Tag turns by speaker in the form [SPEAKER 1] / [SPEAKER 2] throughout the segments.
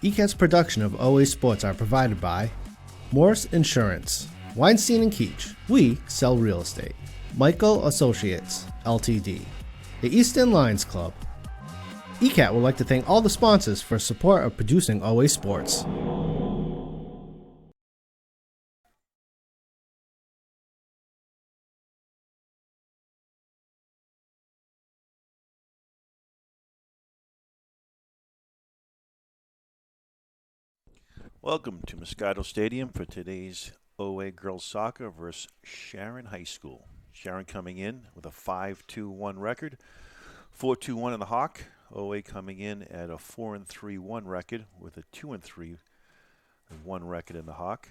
[SPEAKER 1] ECAT's production of OA Sports are provided by Morse Insurance, Weinstein & Keach, we sell real estate, Michael Associates, Ltd., the Easton Lions Club. ECAT would like to thank all the sponsors for support of producing OA Sports.
[SPEAKER 2] Welcome to Muscato Stadium for today's OA Girls Soccer versus Sharon High School. Sharon coming in with a 5-2-1 record, 4-2-1 in the Hawk. OA coming in at a 4-3-1 record with a 2-3-1 record in the Hawk.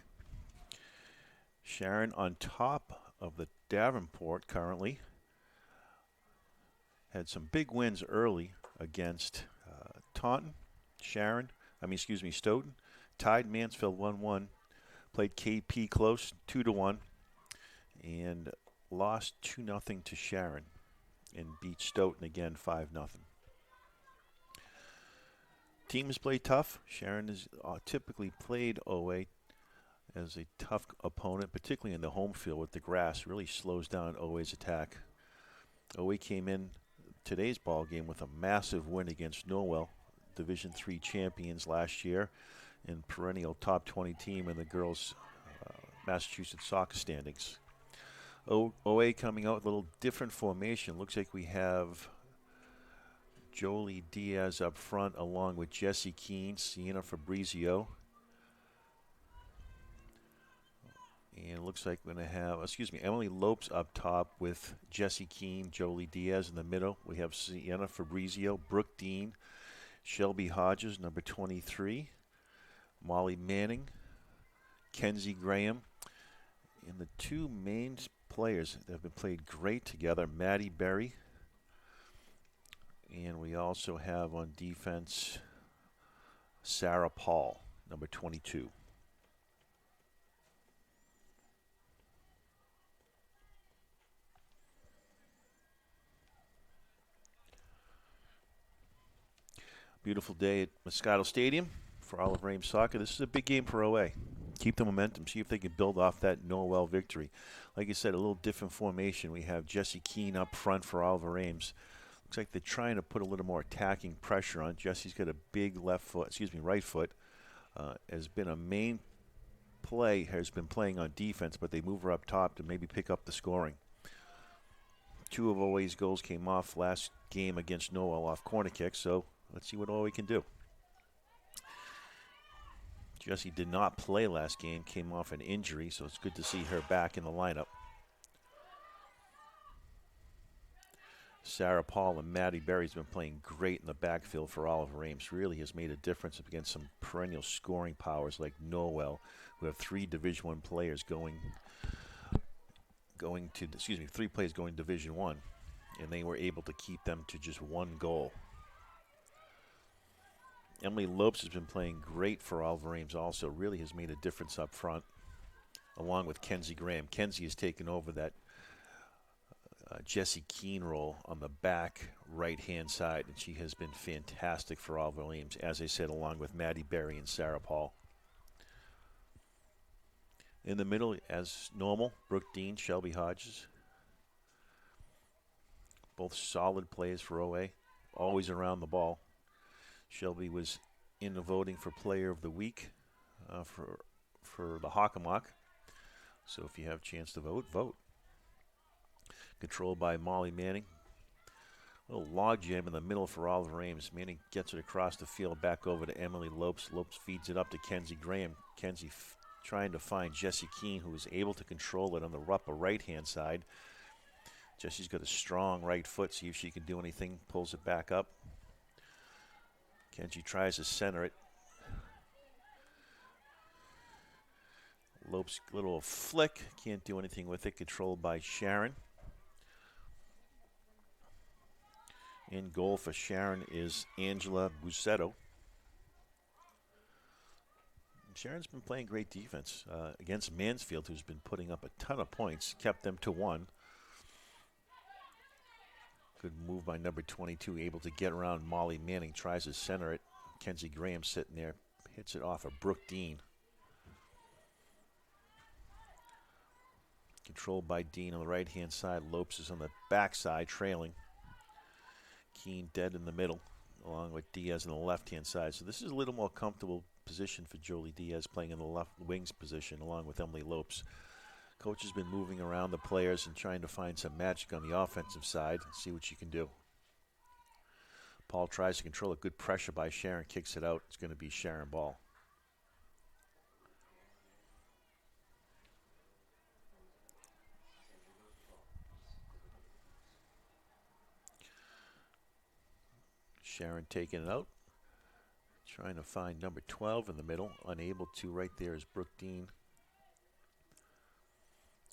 [SPEAKER 2] Sharon on top of the Davenport currently. Had some big wins early against Taunton, Stoughton. Tied Mansfield 1-1, played KP close 2-1, and lost 2-0 to Sharon, and beat Stoughton again 5-0. Team has played tough. Sharon has typically played OA as a tough opponent, particularly in the home field with the grass. Really slows down OA's attack. OA came in today's ball game with a massive win against Norwell, Division III champions last year, and perennial top 20 team in the girls' Massachusetts soccer standings. OA coming out with a little different formation. Looks like we have Jolie Diaz up front along with Jessie Keene, Sienna Fabrizio. And it looks like we're going to have, Emily Lopes up top with Jessie Keene, Jolie Diaz in the middle. We have Sienna Fabrizio, Brooke Dean, Shelby Hodges, number 23. Molly Manning, Kenzie Graham, and the two main players that have been played great together, Maddie Berry, and we also have on defense Sarah Paul, number 22. Beautiful day at Muscato Stadium for Olive Ames Soccer. This is a big game for OA. Keep the momentum, see if they can build off that Norwell victory. Like I said, a little different formation. We have Jessie Keene up front for Oliver Ames. Looks like they're trying to put a little more attacking pressure on. Jessie's got a big right foot. Has been a main play, has been playing on defense, but they move her up top to maybe pick up the scoring. Two of OA's goals came off last game against Norwell off corner kicks, so let's see what OA can do. Jessie did not play last game, came off an injury, so it's good to see her back in the lineup. Sarah Paul and Maddie Berry's been playing great in the backfield for Oliver Ames. Really has made a difference against some perennial scoring powers like Norwell, who have three Division I players going Division I, and they were able to keep them to just one goal. Emily Lopes has been playing great for Oliver Ames also. Really has made a difference up front, along with Kenzie Graham. Kenzie has taken over that Jessie Keene role on the back right-hand side, and she has been fantastic for Oliver Ames, as I said, along with Maddie Berry and Sarah Paul. In the middle, as normal, Brooke Dean, Shelby Hodges. Both solid players for OA, always around the ball. Shelby was in the voting for Player of the Week for the Hockomock. So if you have a chance to vote, vote. Controlled by Molly Manning. A little log jam in the middle for Oliver Ames. Manning gets it across the field back over to Emily Lopes. Lopes feeds it up to Kenzie Graham. Kenzie trying to find Jessie Keene, who is able to control it on the upper right-hand side. Jessie's got a strong right foot. See if she can do anything. Pulls it back up. Kenzie tries to center it. Lopes, little flick. Can't do anything with it. Controlled by Sharon. In goal for Sharon is Angela Muscato. Sharon's been playing great defense against Mansfield, who's been putting up a ton of points. Kept them to 1. Good move by number 22, able to get around Molly Manning. Tries to center it. Kenzie Graham sitting there, Hits it off of Brooke Dean. Controlled by Dean on the right-hand side. Lopes is on the backside, trailing. Keene dead in the middle, along with Diaz on the left-hand side. So this is a little more comfortable position for Jolie Diaz, playing in the left wings position, along with Emily Lopes. Coach has been moving around the players and trying to find some magic on the offensive side and see what she can do. Paul tries to control it. Good pressure by Sharon. Kicks it out. It's going to be Sharon ball. Sharon taking it out. Trying to find number 12 in the middle. Unable to. Right there is Brooke Dean.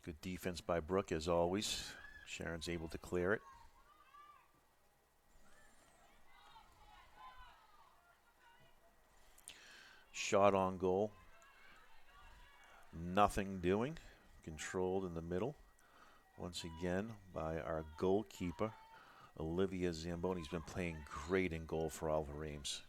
[SPEAKER 2] Good defense by Brooke, as always. Sharon's able to clear it. Shot on goal. Nothing doing. Controlled in the middle. Once again by our goalkeeper, Olivia Zamboni's been playing great in goal for Oliver Ames.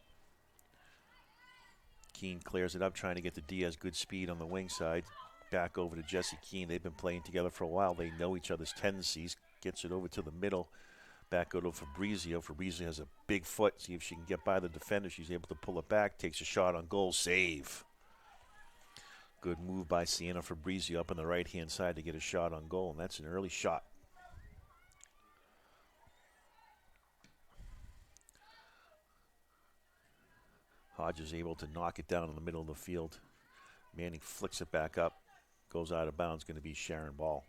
[SPEAKER 2] Keene clears it up, trying to get to Diaz. Good speed on the wing side. Back over to Jessie Keene. They've been playing together for a while. They know each other's tendencies. Gets it over to the middle. Back over to Fabrizio. Fabrizio has a big foot. See if she can get by the defender. She's able to pull it back. Takes a shot on goal. Save. Good move by Sienna Fabrizio up on the right-hand side to get a shot on goal. And that's an early shot. Hodges able to knock it down in the middle of the field. Manning flicks it back up. Goes out of bounds. Going to be Sharon ball.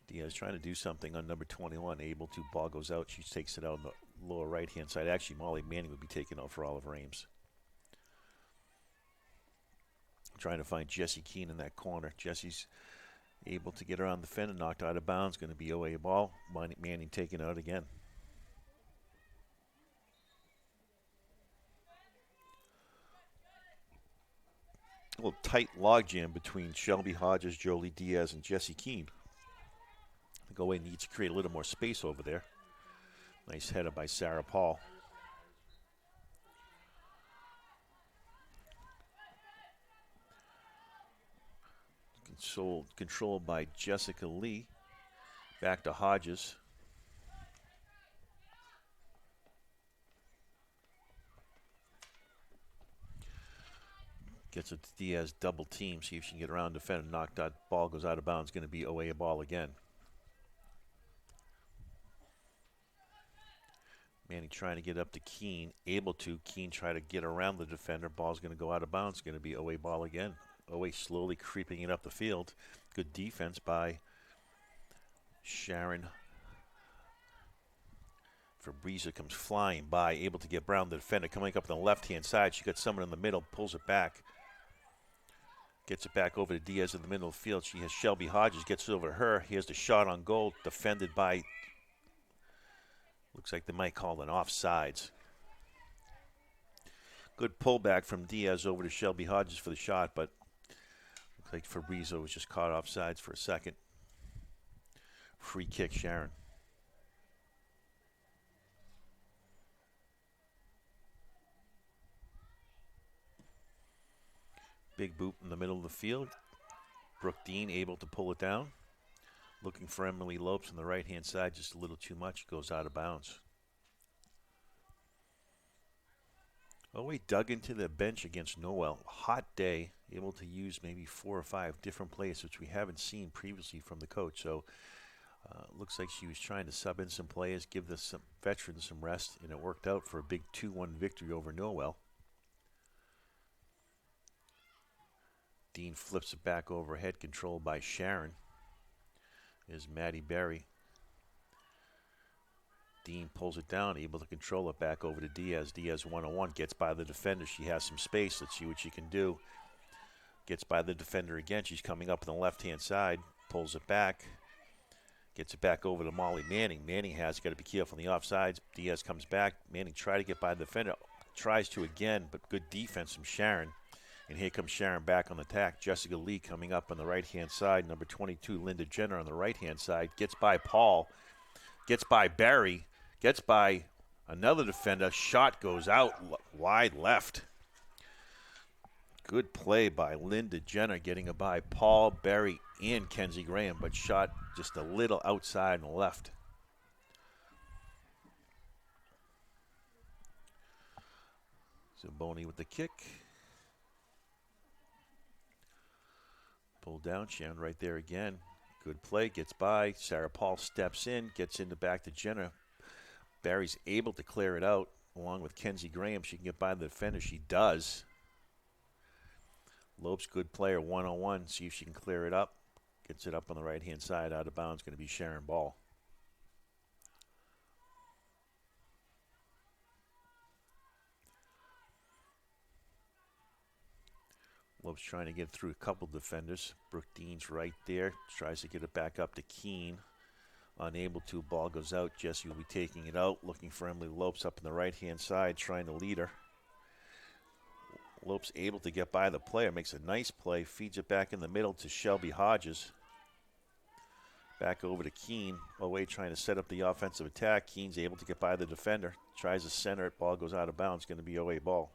[SPEAKER 2] Diaz trying to do something on number 21. Able to. Ball goes out. She takes it out on the lower right-hand side. Actually, Molly Manning would be taken out for Oliver Ames. Trying to find Jessie Keene in that corner. Jessie's able to get around the fender, knocked out of bounds. Going to be OA ball. Manning taken out again. A little tight logjam between Shelby Hodges, Jolie Diaz, and Jessie Keene. I think OA needs to create a little more space over there. Nice header by Sarah Paul. Controlled by Jessica Lee. Back to Hodges. Gets it to Diaz, double team. See if she can get around defender. Knocked out. Ball goes out of bounds. Going to be away a ball again. Manning trying to get up to Keene. Able to. Keene try to get around the defender. Ball's going to go out of bounds. Going to be away ball again. Away slowly creeping it up the field. Good defense by Sharon. Fabrizio comes flying by, able to get Brown, the defender, coming up on the left-hand side. She got someone in the middle, pulls it back. Gets it back over to Diaz in the middle of the field. She has Shelby Hodges, gets it over to her. Here's the shot on goal, defended by, looks like they might call it an offsides. Good pullback from Diaz over to Shelby Hodges for the shot, but looks like Fabrizio was just caught offsides for a second. Free kick, Sharon. Big boot in the middle of the field. Brooke Dean able to pull it down. Looking for Emily Lopes on the right-hand side, just a little too much. Goes out of bounds. Oh, we dug into the bench against Noel. Hot day, able to use maybe 4 or 5 different plays, which we haven't seen previously from the coach. So looks like she was trying to sub in some players, give some veterans some rest, and it worked out for a big 2-1 victory over Noel. Dean flips it back overhead, controlled by Sharon. Is Maddie Berry. Dean pulls it down, able to control it back over to Diaz. Diaz 1-on-1, gets by the defender. She has some space. Let's see what she can do. Gets by the defender again. She's coming up on the left-hand side. Pulls it back. Gets it back over to Molly Manning. Manning has got to be careful on the offsides. Diaz comes back. Manning tries to get by the defender. Tries to again, but good defense from Sharon. And here comes Sharon back on the attack. Jessica Lee coming up on the right-hand side. Number 22, Linda Jenner on the right-hand side. Gets by Paul. Gets by Barry. Gets by another defender. Shot goes out wide left. Good play by Linda Jenner getting a by Paul, Barry, and Kenzie Graham, but shot just a little outside and left. Zamboni with the kick. Pulled down. Sharon right there again. Good play. Gets by. Sarah Paul steps in. Gets in the back to Jenner. Barry's able to clear it out along with Kenzie Graham. She can get by the defender. She does. Lopes, good player, one-on-one. See if she can clear it up. Gets it up on the right-hand side. Out of bounds. Going to be Sharon Ball. Lopes trying to get through a couple defenders. Brooke Dean's right there. Tries to get it back up to Keene. Unable to. Ball goes out. Jesse will be taking it out. Looking for Emily Lopes up on the right-hand side. Trying to lead her. Lopes able to get by the player. Makes a nice play. Feeds it back in the middle to Shelby Hodges. Back over to Keene. Away trying to set up the offensive attack. Keene's able to get by the defender. Tries to center it. Ball goes out of bounds. Going to be OA ball.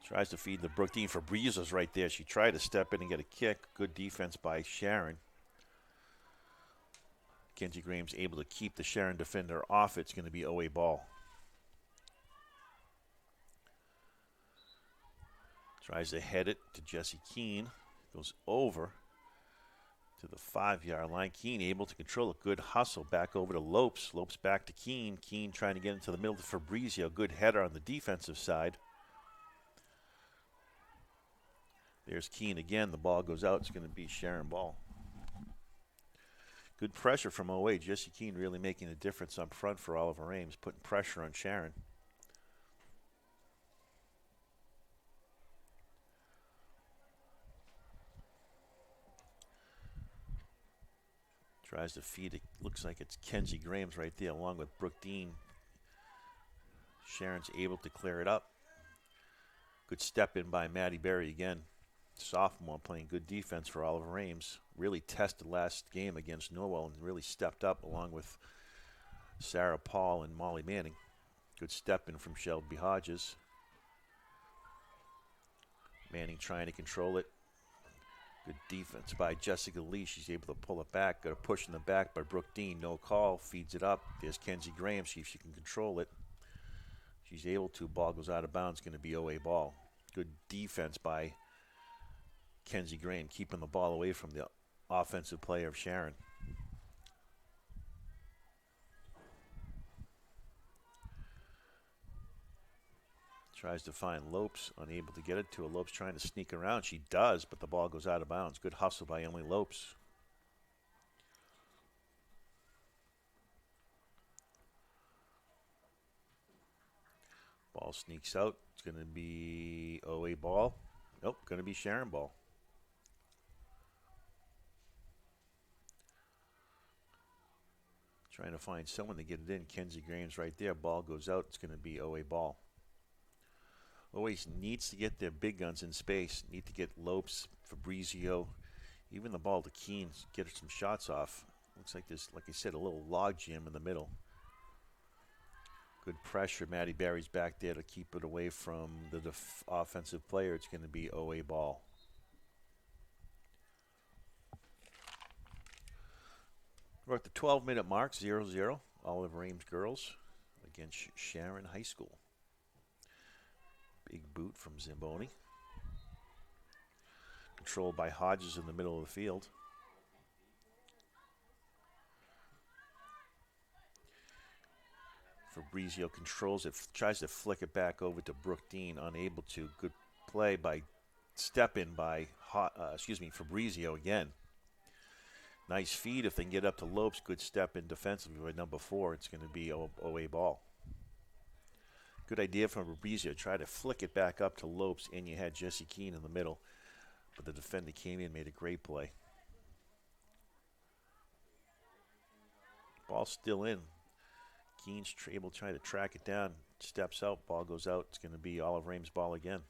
[SPEAKER 2] Tries to feed the Brooke Dean. Fabrizio's right there. She tried to step in and get a kick. Good defense by Sharon. Kenzie Graham's able to keep the Sharon defender off. It's going to be OA ball. Tries to head it to Jesse Keene. Goes over to the 5-yard line. Keene able to control a good hustle. Back over to Lopes. Lopes back to Keene. Keene trying to get into the middle to Fabrizio. Good header on the defensive side. There's Keene again. The ball goes out. It's going to be Sharon Ball. Good pressure from OA. Jesse Keene really making a difference up front for Oliver Ames, putting pressure on Sharon. Tries to feed it. Looks like it's Kenzie Graham's right there along with Brooke Dean. Sharon's able to clear it up. Good step in by Maddie Berry again. Sophomore playing good defense for Oliver Ames. Really tested last game against Norwell and really stepped up along with Sarah Paul and Molly Manning. Good step in from Shelby Hodges. Manning trying to control it. Good defense by Jessica Lee. She's able to pull it back. Got a push in the back by Brooke Dean. No call. Feeds it up. There's Kenzie Graham. See if she can control it. She's able to. Ball goes out of bounds. Going to be OA ball. Good defense by Kenzie Graham, keeping the ball away from the offensive player of Sharon. Tries to find Lopes, unable to get it to her. Lopes trying to sneak around. She does, but the ball goes out of bounds. Good hustle by Emily Lopes. Ball sneaks out. It's going to be OA ball. Nope, going to be Sharon ball. Trying to find someone to get it in. Kenzie Graham's right there. Ball goes out. It's going to be OA ball. Always needs to get their big guns in space. Need to get Lopes, Fabrizio, even the ball to Keene, get some shots off. Looks like there's, like I said, a little log jam in the middle. Good pressure. Maddie Barry's back there to keep it away from the offensive player. It's going to be OA ball. We're at the 12-minute mark, 0-0. Oliver Ames girls against Sharon High School. Big boot from Zamboni. Controlled by Hodges in the middle of the field. Fabrizio controls it, tries to flick it back over to Brooke Dean, unable to. Good play by step in by Fabrizio again. Nice feed if they can get up to Lopes. Good step in defensively by number 4. It's going to be OA ball. Good idea from Fabrizio. Try to flick it back up to Lopes, and you had Jesse Keene in the middle. But the defender came in, made a great play. Ball still in. Keen's able to try to track it down. Steps out. Ball goes out. It's going to be Olive Ames' ball again.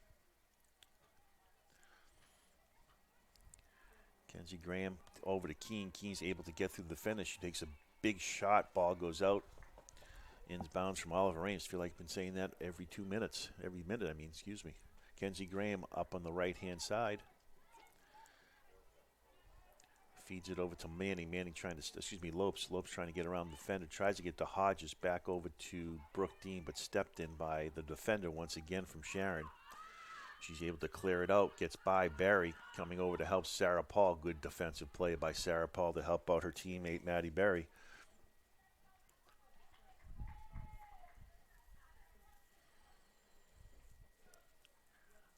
[SPEAKER 2] Kenzie Graham over to Keen. Keen's able to get through the finish. She takes a big shot. Ball goes out. Inbounds from Olive Ames. Feel like I've been saying that every 2 minutes. Every minute, I mean, excuse me. Kenzie Graham up on the right-hand side. Feeds it over to Manning. Manning trying to, Lopes. Lopes trying to get around the defender. Tries to get to Hodges. Back over to Brooke Dean, but stepped in by the defender once again from Sharon. She's able to clear it out. Gets by Barry. Coming over to help Sarah Paul. Good defensive play by Sarah Paul to help out her teammate, Maddie Berry.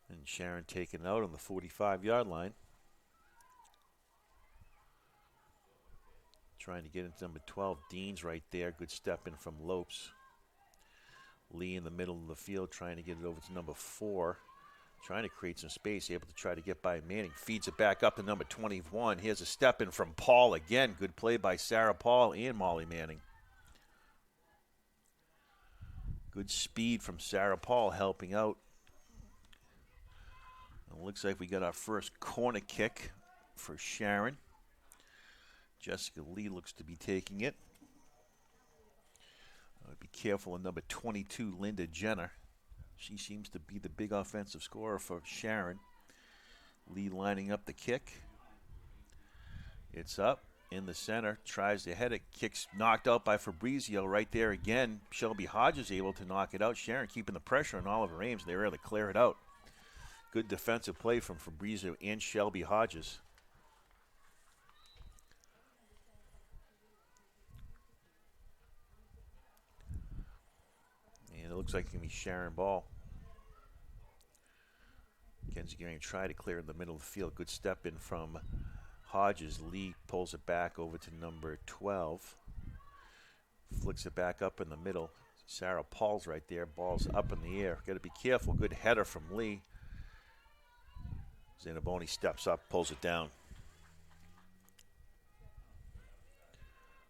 [SPEAKER 2] And Sharon taken out on the 45-yard line. Trying to get into number 12. Dean's right there. Good step in from Lopes. Lee in the middle of the field trying to get it over to number 4. Trying to create some space. Able to try to get by Manning. Feeds it back up to number 21. Here's a step in from Paul again. Good play by Sarah Paul and Molly Manning. Good speed from Sarah Paul helping out. It looks like we got our first corner kick for Sharon. Jessica Lee looks to be taking it. Be careful of number 22, Linda Jenner. She seems to be the big offensive scorer for Sharon. Lee lining up the kick. It's up in the center. Tries to head it. Kicks knocked out by Fabrizio right there again. Shelby Hodges able to knock it out. Sharon keeping the pressure on Oliver Ames. They were able to clear it out. Good defensive play from Fabrizio and Shelby Hodges. And it looks like it's going to be Sharon ball. Kenzie going to try to clear in the middle of the field. Good step in from Hodges. Lee pulls it back over to number 12. Flicks it back up in the middle. Sarah Paul's right there. Ball's up in the air. Got to be careful. Good header from Lee. Zanaboni steps up, pulls it down.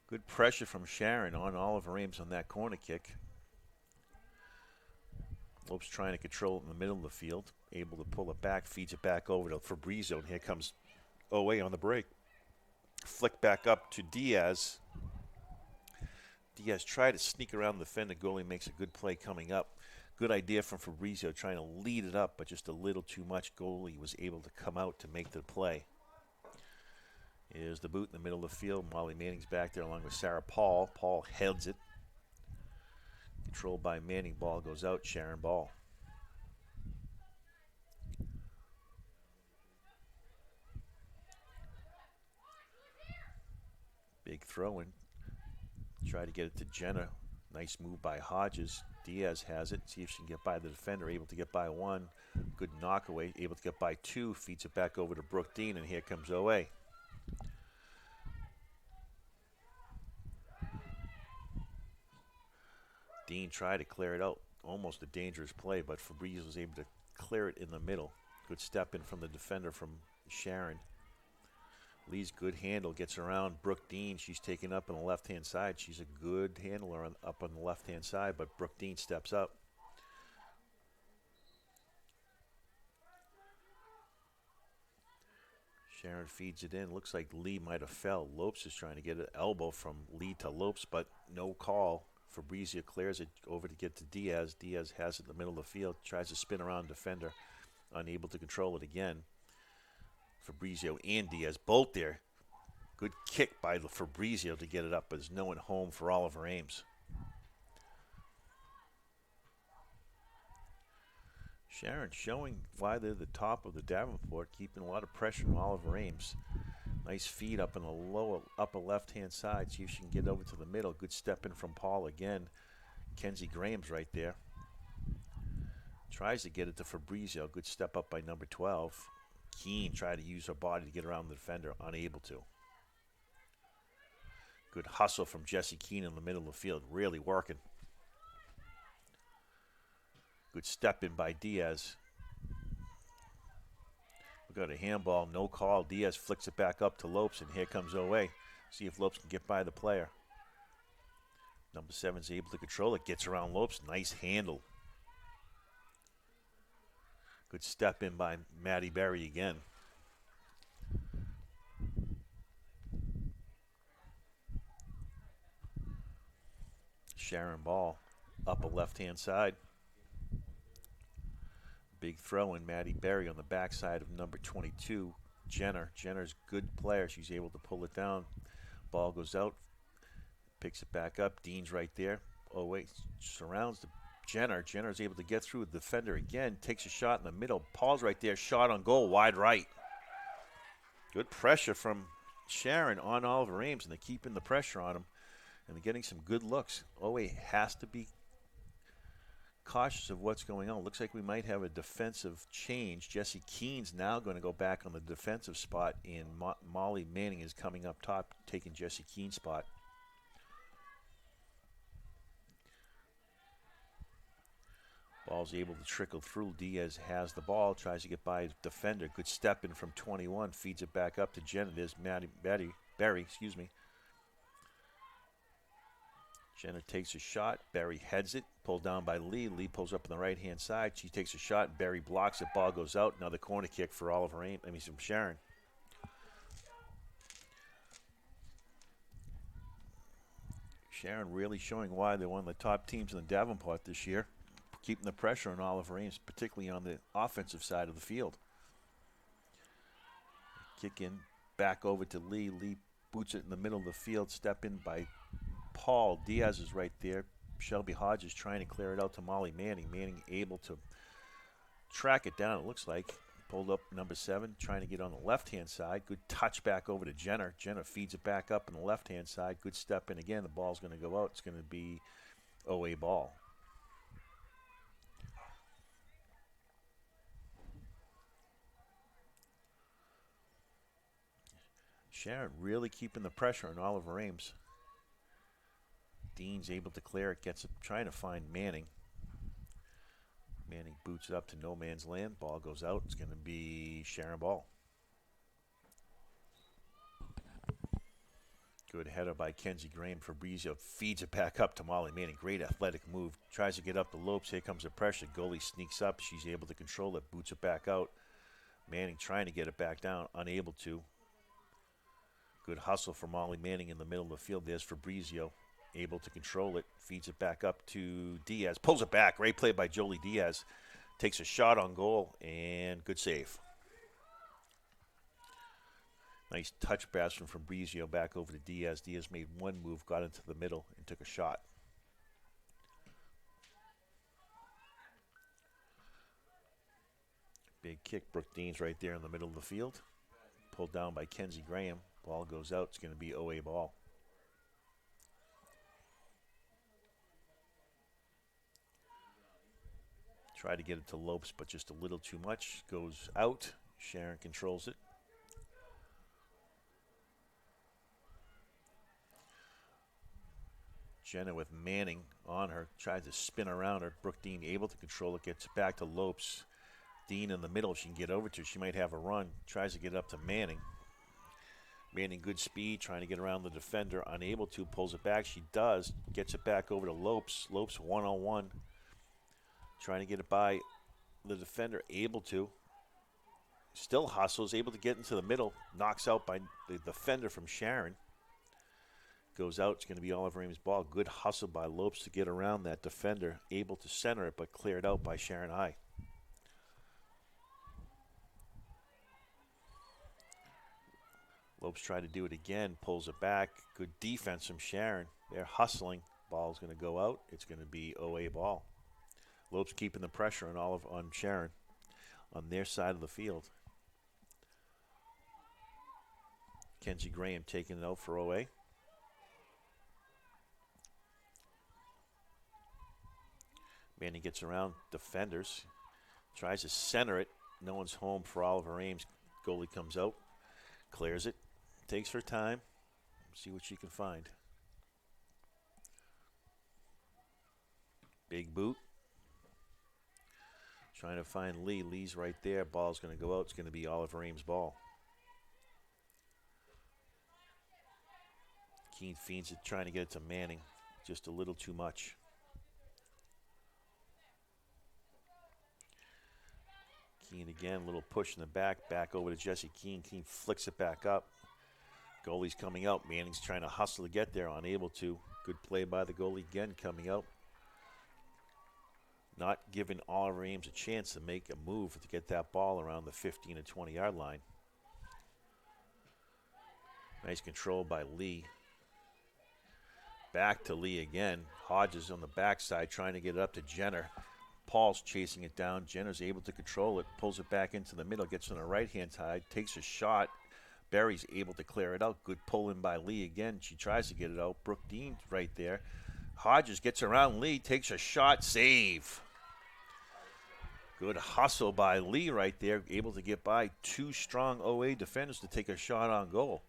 [SPEAKER 2] Good pressure from Sharon on Oliver Ames on that corner kick. Lopes trying to control it in the middle of the field. Able to pull it back, feeds it back over to Fabrizio. And here comes Owe on the break. Flick back up to Diaz. Diaz tried to sneak around the defender. Goalie makes a good play coming up. Good idea from Fabrizio trying to lead it up, but just a little too much. Goalie was able to come out to make the play. Here's the boot in the middle of the field. Molly Manning's back there along with Sarah Paul. Paul heads it. Controlled by Manning. Ball goes out. Sharon ball. Big throw in. Try to get it to Jenna. Nice move by Hodges. Diaz has it. See if she can get by the defender. Able to get by one. Good knockaway. Able to get by two. Feeds it back over to Brooke Dean, and here comes Owe. Dean tried to clear it out. Almost a dangerous play, but Fabrizio was able to clear it in the middle. Good step in from the defender from Sharon. Lee's good handle gets around Brooke Dean. She's taken up on the left-hand side. She's a good handler up on the left-hand side, but Brooke Dean steps up. Sharon feeds it in. Looks like Lee might have fell. Lopes is trying to get an elbow from Lee to Lopes, but no call. Fabrizio clears it over to get to Diaz. Diaz has it in the middle of the field. Tries to spin around defender. Unable to control it again. Fabrizio and Diaz both there. Good kick by Fabrizio to get it up, but there's no one home for Oliver Ames. Sharon showing why they're the top of the Davenport, keeping a lot of pressure on Oliver Ames. Nice feed up in the lower upper left-hand side. See if she can get over to the middle. Good step in from Paul again. Kenzie Graham's right there. Tries to get it to Fabrizio. Good step up by number 12. Keene tried to use her body to get around the defender. Unable to. Good hustle from Jesse Keene in the middle of the field. Really working. Good step in by Diaz. We got a handball, no call. Diaz flicks it back up to Lopes, and here comes Owe. See if Lopes can get by the player. Number 7's able to control it. Gets around Lopes. Nice handle. Good step in by Maddie Berry again. Sharon ball up a left-hand side. Big throw in Maddie Berry on the backside of number 22, Jenner. Jenner's good player. She's able to pull it down. Ball goes out. Picks it back up. Dean's right there. Oh, wait. Surrounds the Jenner. Jenner's able to get through the defender again. Takes a shot in the middle. Paul's right there. Shot on goal. Wide right. Good pressure from Sharon on Oliver Ames, and they're keeping the pressure on him. And they're getting some good looks. Owe has to be cautious of what's going on. Looks like we might have a defensive change. Jesse Keene's now going to go back on the defensive spot, and Molly Manning is coming up top, taking Jesse Keene's spot. Ball's able to trickle through. Diaz has the ball, tries to get by his defender. Good step in from 21, feeds it back up to Jenna. There's Berry. Jenner takes a shot. Berry heads it. Pulled down by Lee. Lee pulls up on the right-hand side. She takes a shot. Berry blocks it. Ball goes out. Another corner kick for from Sharon. Sharon really showing why they're one of the top teams in the Davenport this year. Keeping the pressure on Oliver Ames, particularly on the offensive side of the field. Kick in. Back over to Lee. Lee boots it in the middle of the field. Step in by Paul. Diaz is right there. Shelby Hodges trying to clear it out to Molly Manning. Manning able to track it down, it looks like. Pulled up number 7, trying to get on the left-hand side. Good touch back over to Jenner. Jenner feeds it back up on the left-hand side. Good step in again. The ball's going to go out. It's going to be OA ball. Sharon really keeping the pressure on Oliver Ames. Dean's able to clear it, trying to find Manning. Manning boots it up to no man's land. Ball goes out. It's going to be Sharon ball. Good header by Kenzie Graham. Fabrizio feeds it back up to Molly Manning. Great athletic move. Tries to get up the Lopes. Here comes the pressure. Goalie sneaks up. She's able to control it. Boots it back out. Manning trying to get it back down. Unable to. Good hustle for Molly Manning in the middle of the field. There's Fabrizio. Able to control it. Feeds it back up to Diaz. Pulls it back. Great play by Jolie Diaz. Takes a shot on goal, and good save. Nice touch pass from Fabrizio back over to Diaz. Diaz made one move, got into the middle, and took a shot. Big kick. Brooke Dean's right there in the middle of the field. Pulled down by Kenzie Graham. Ball goes out. It's going to be OA ball. Try to get it to Lopes, but just a little too much. Goes out. Sharon controls it. Jenna with Manning on her. Tries to spin around her. Brooke Dean able to control it. Gets it back to Lopes. Dean in the middle. She can get over to. She might have a run. Tries to get up to Manning. Manning good speed. Trying to get around the defender. Unable to. Pulls it back. She does. Gets it back over to Lopes. Lopes one-on-one. Trying to get it by the defender, able to. Still hustles, able to get into the middle. Knocks out by the defender from Sharon. Goes out, it's going to be Oliver Ames' ball. Good hustle by Lopes to get around that defender. Able to center it, but cleared out by Sharon High. Lopes tried to do it again, pulls it back. Good defense from Sharon. They're hustling. Ball's going to go out. It's going to be OA ball. Lopes keeping the pressure on Sharon on their side of the field. Kenzie Graham taking it out for OA. Manning gets around defenders. Tries to center it. No one's home for Oliver Ames. Goalie comes out. Clears it. Takes her time. See what she can find. Big boot. Trying to find Lee. Lee's right there. Ball's going to go out. It's going to be Oliver Ames' ball. Keene feeds it, trying to get it to Manning. just a little too much. Keene again, a little push in the back over to Jesse Keene. Keene flicks it back up. Goalie's coming out. Manning's trying to hustle to get there, unable to. Good play by the goalie again, coming out. Not giving Oliver Ames a chance to make a move to get that ball around the 15 and 20-yard line. Nice control by Lee. Back to Lee again. Hodges on the backside trying to get it up to Jenner. Paul's chasing it down. Jenner's able to control it, pulls it back into the middle, gets on the right-hand side, takes a shot. Berry's able to clear it out. Good pull in by Lee again. She tries to get it out. Brooke Dean's right there. Hodges gets around Lee, takes a shot, save. Good hustle by Lee right there, able to get by two strong OA defenders to take a shot on goal.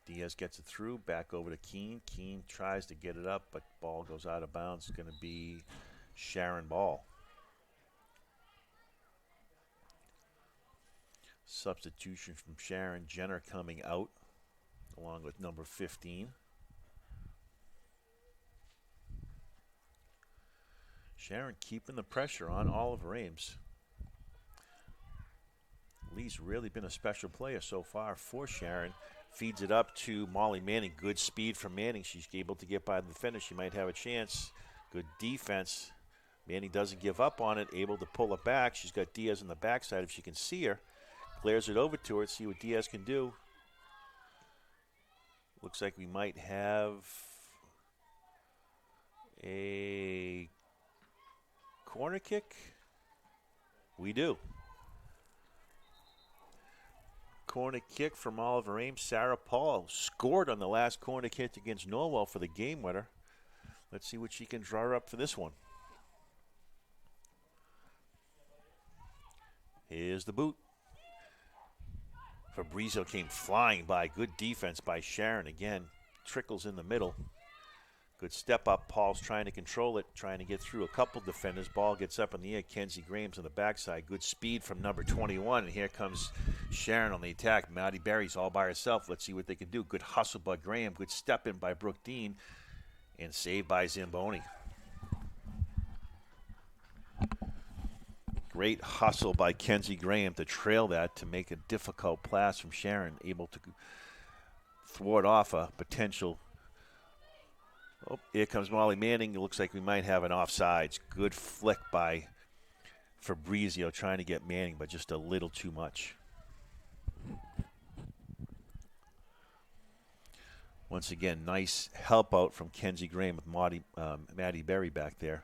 [SPEAKER 2] Diaz gets it through, back over to Keene. Keene tries to get it up, but ball goes out of bounds. It's going to be Sharon ball. Substitution from Sharon. Jenner coming out, along with number 15. Sharon keeping the pressure on Oliver Ames. Lee's really been a special player so far for Sharon. Feeds it up to Molly Manning. Good speed from Manning. She's able to get by the defender. She might have a chance. Good defense. Manning doesn't give up on it. Able to pull it back. She's got Diaz on the backside if she can see her. Clears it over to her. See what Diaz can do. Looks like we might have a corner kick. We do. Corner kick from Oliver Ames. Sarah Paul scored on the last corner kick against Norwell for the game winner. Let's see what she can draw up for this one. Here's the boot. Fabrizio came flying by. Good defense by Sharon again. Trickles in the middle. Good step up. Paul's trying to control it, trying to get through a couple defenders. Ball gets up in the air. Kenzie Graham's on the backside. Good speed from number 21. And here comes Sharon on the attack. Maddie Berry's all by herself. Let's see what they can do. Good hustle by Graham. Good step in by Brooke Dean. And saved by Zamboni. Great hustle by Kenzie Graham to trail that to make a difficult pass from Sharon. Able to thwart off a potential. Oh, here comes Molly Manning. It looks like we might have an offsides. Good flick by Fabrizio trying to get Manning, but just a little too much. Once again, nice help out from Kenzie Graham with Maddie Berry back there.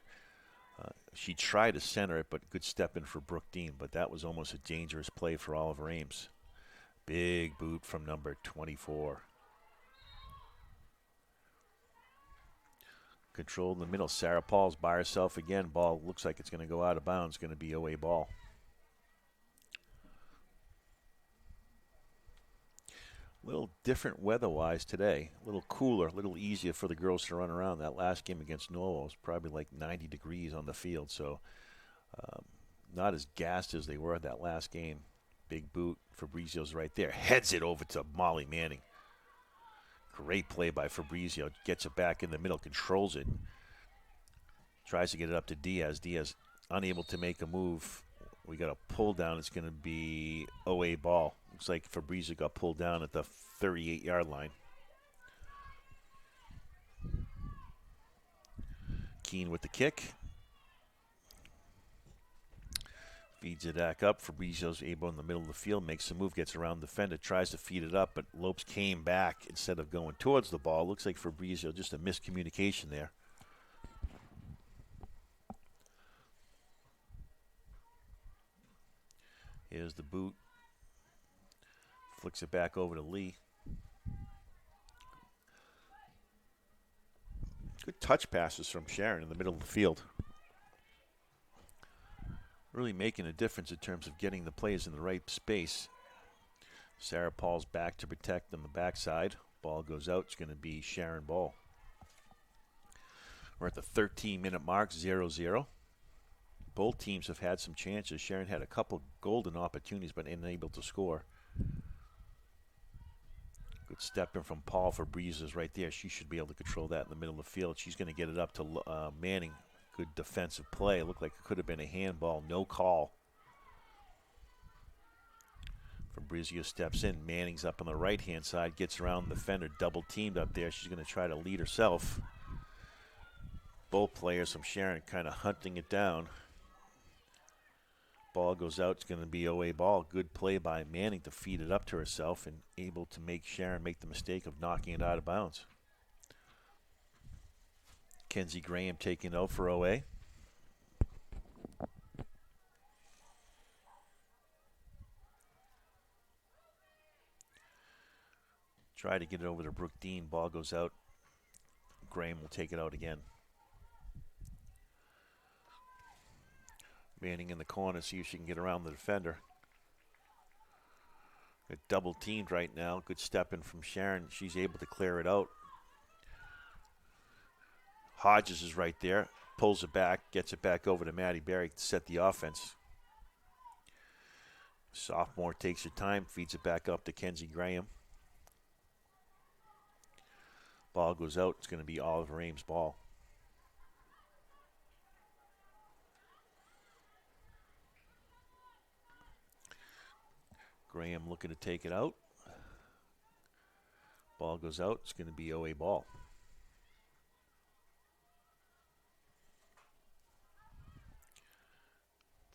[SPEAKER 2] She tried to center it, but good step in for Brooke Dean, but that was almost a dangerous play for Oliver Ames. Big boot from number 24. Controlled in the middle. Sarah Paul's by herself again. Ball looks like it's going to go out of bounds. Going to be OA ball. A little different weather-wise today. A little cooler, a little easier for the girls to run around. That last game against Norwell was probably like 90 degrees on the field, so not as gassed as they were that last game. Big boot. Fabrizio's right there. Heads it over to Molly Manning. Great play by Fabrizio. Gets it back in the middle, controls it. Tries to get it up to Diaz. Diaz unable to make a move. We got a pull down. It's going to be OA ball. Looks like Fabrizio got pulled down at the 38-yard line. Keene with the kick. Feeds it back up. Fabrizio's able in the middle of the field, makes a move, gets around the defender, tries to feed it up, but Lopes came back instead of going towards the ball. Looks like Fabrizio, just a miscommunication there. Here's the boot. Flicks it back over to Lee. Good touch passes from Sharon in the middle of the field. Really making a difference in terms of getting the plays in the right space. Sarah Paul's back to protect on the backside. Ball goes out. It's going to be Sharon ball. We're at the 13-minute mark, 0-0. Both teams have had some chances. Sharon had a couple golden opportunities but unable to score. Good step in from Paul Fabrizio's right there. She should be able to control that in the middle of the field. She's going to get it up to Manning. Good defensive play. It looked like it could have been a handball. No call. Fabrizio steps in. Manning's up on the right-hand side. Gets around the defender. Double teamed up there. She's going to try to lead herself. Both players from Sharon kind of hunting it down. Ball goes out. It's going to be OA ball. Good play by Manning to feed it up to herself and able to make Sharon make the mistake of knocking it out of bounds. Kenzie Graham taking it out for OA. Try to get it over to Brooke Dean. Ball goes out. Graham will take it out again. Manning in the corner, see if she can get around the defender. Got double teamed right now. Good step in from Sharon. She's able to clear it out. Hodges is right there. Pulls it back, gets it back over to Maddie Berry to set the offense. Sophomore takes her time, feeds it back up to Kenzie Graham. Ball goes out. It's going to be Oliver Ames' ball. Graham looking to take it out. Ball goes out. It's going to be OA ball.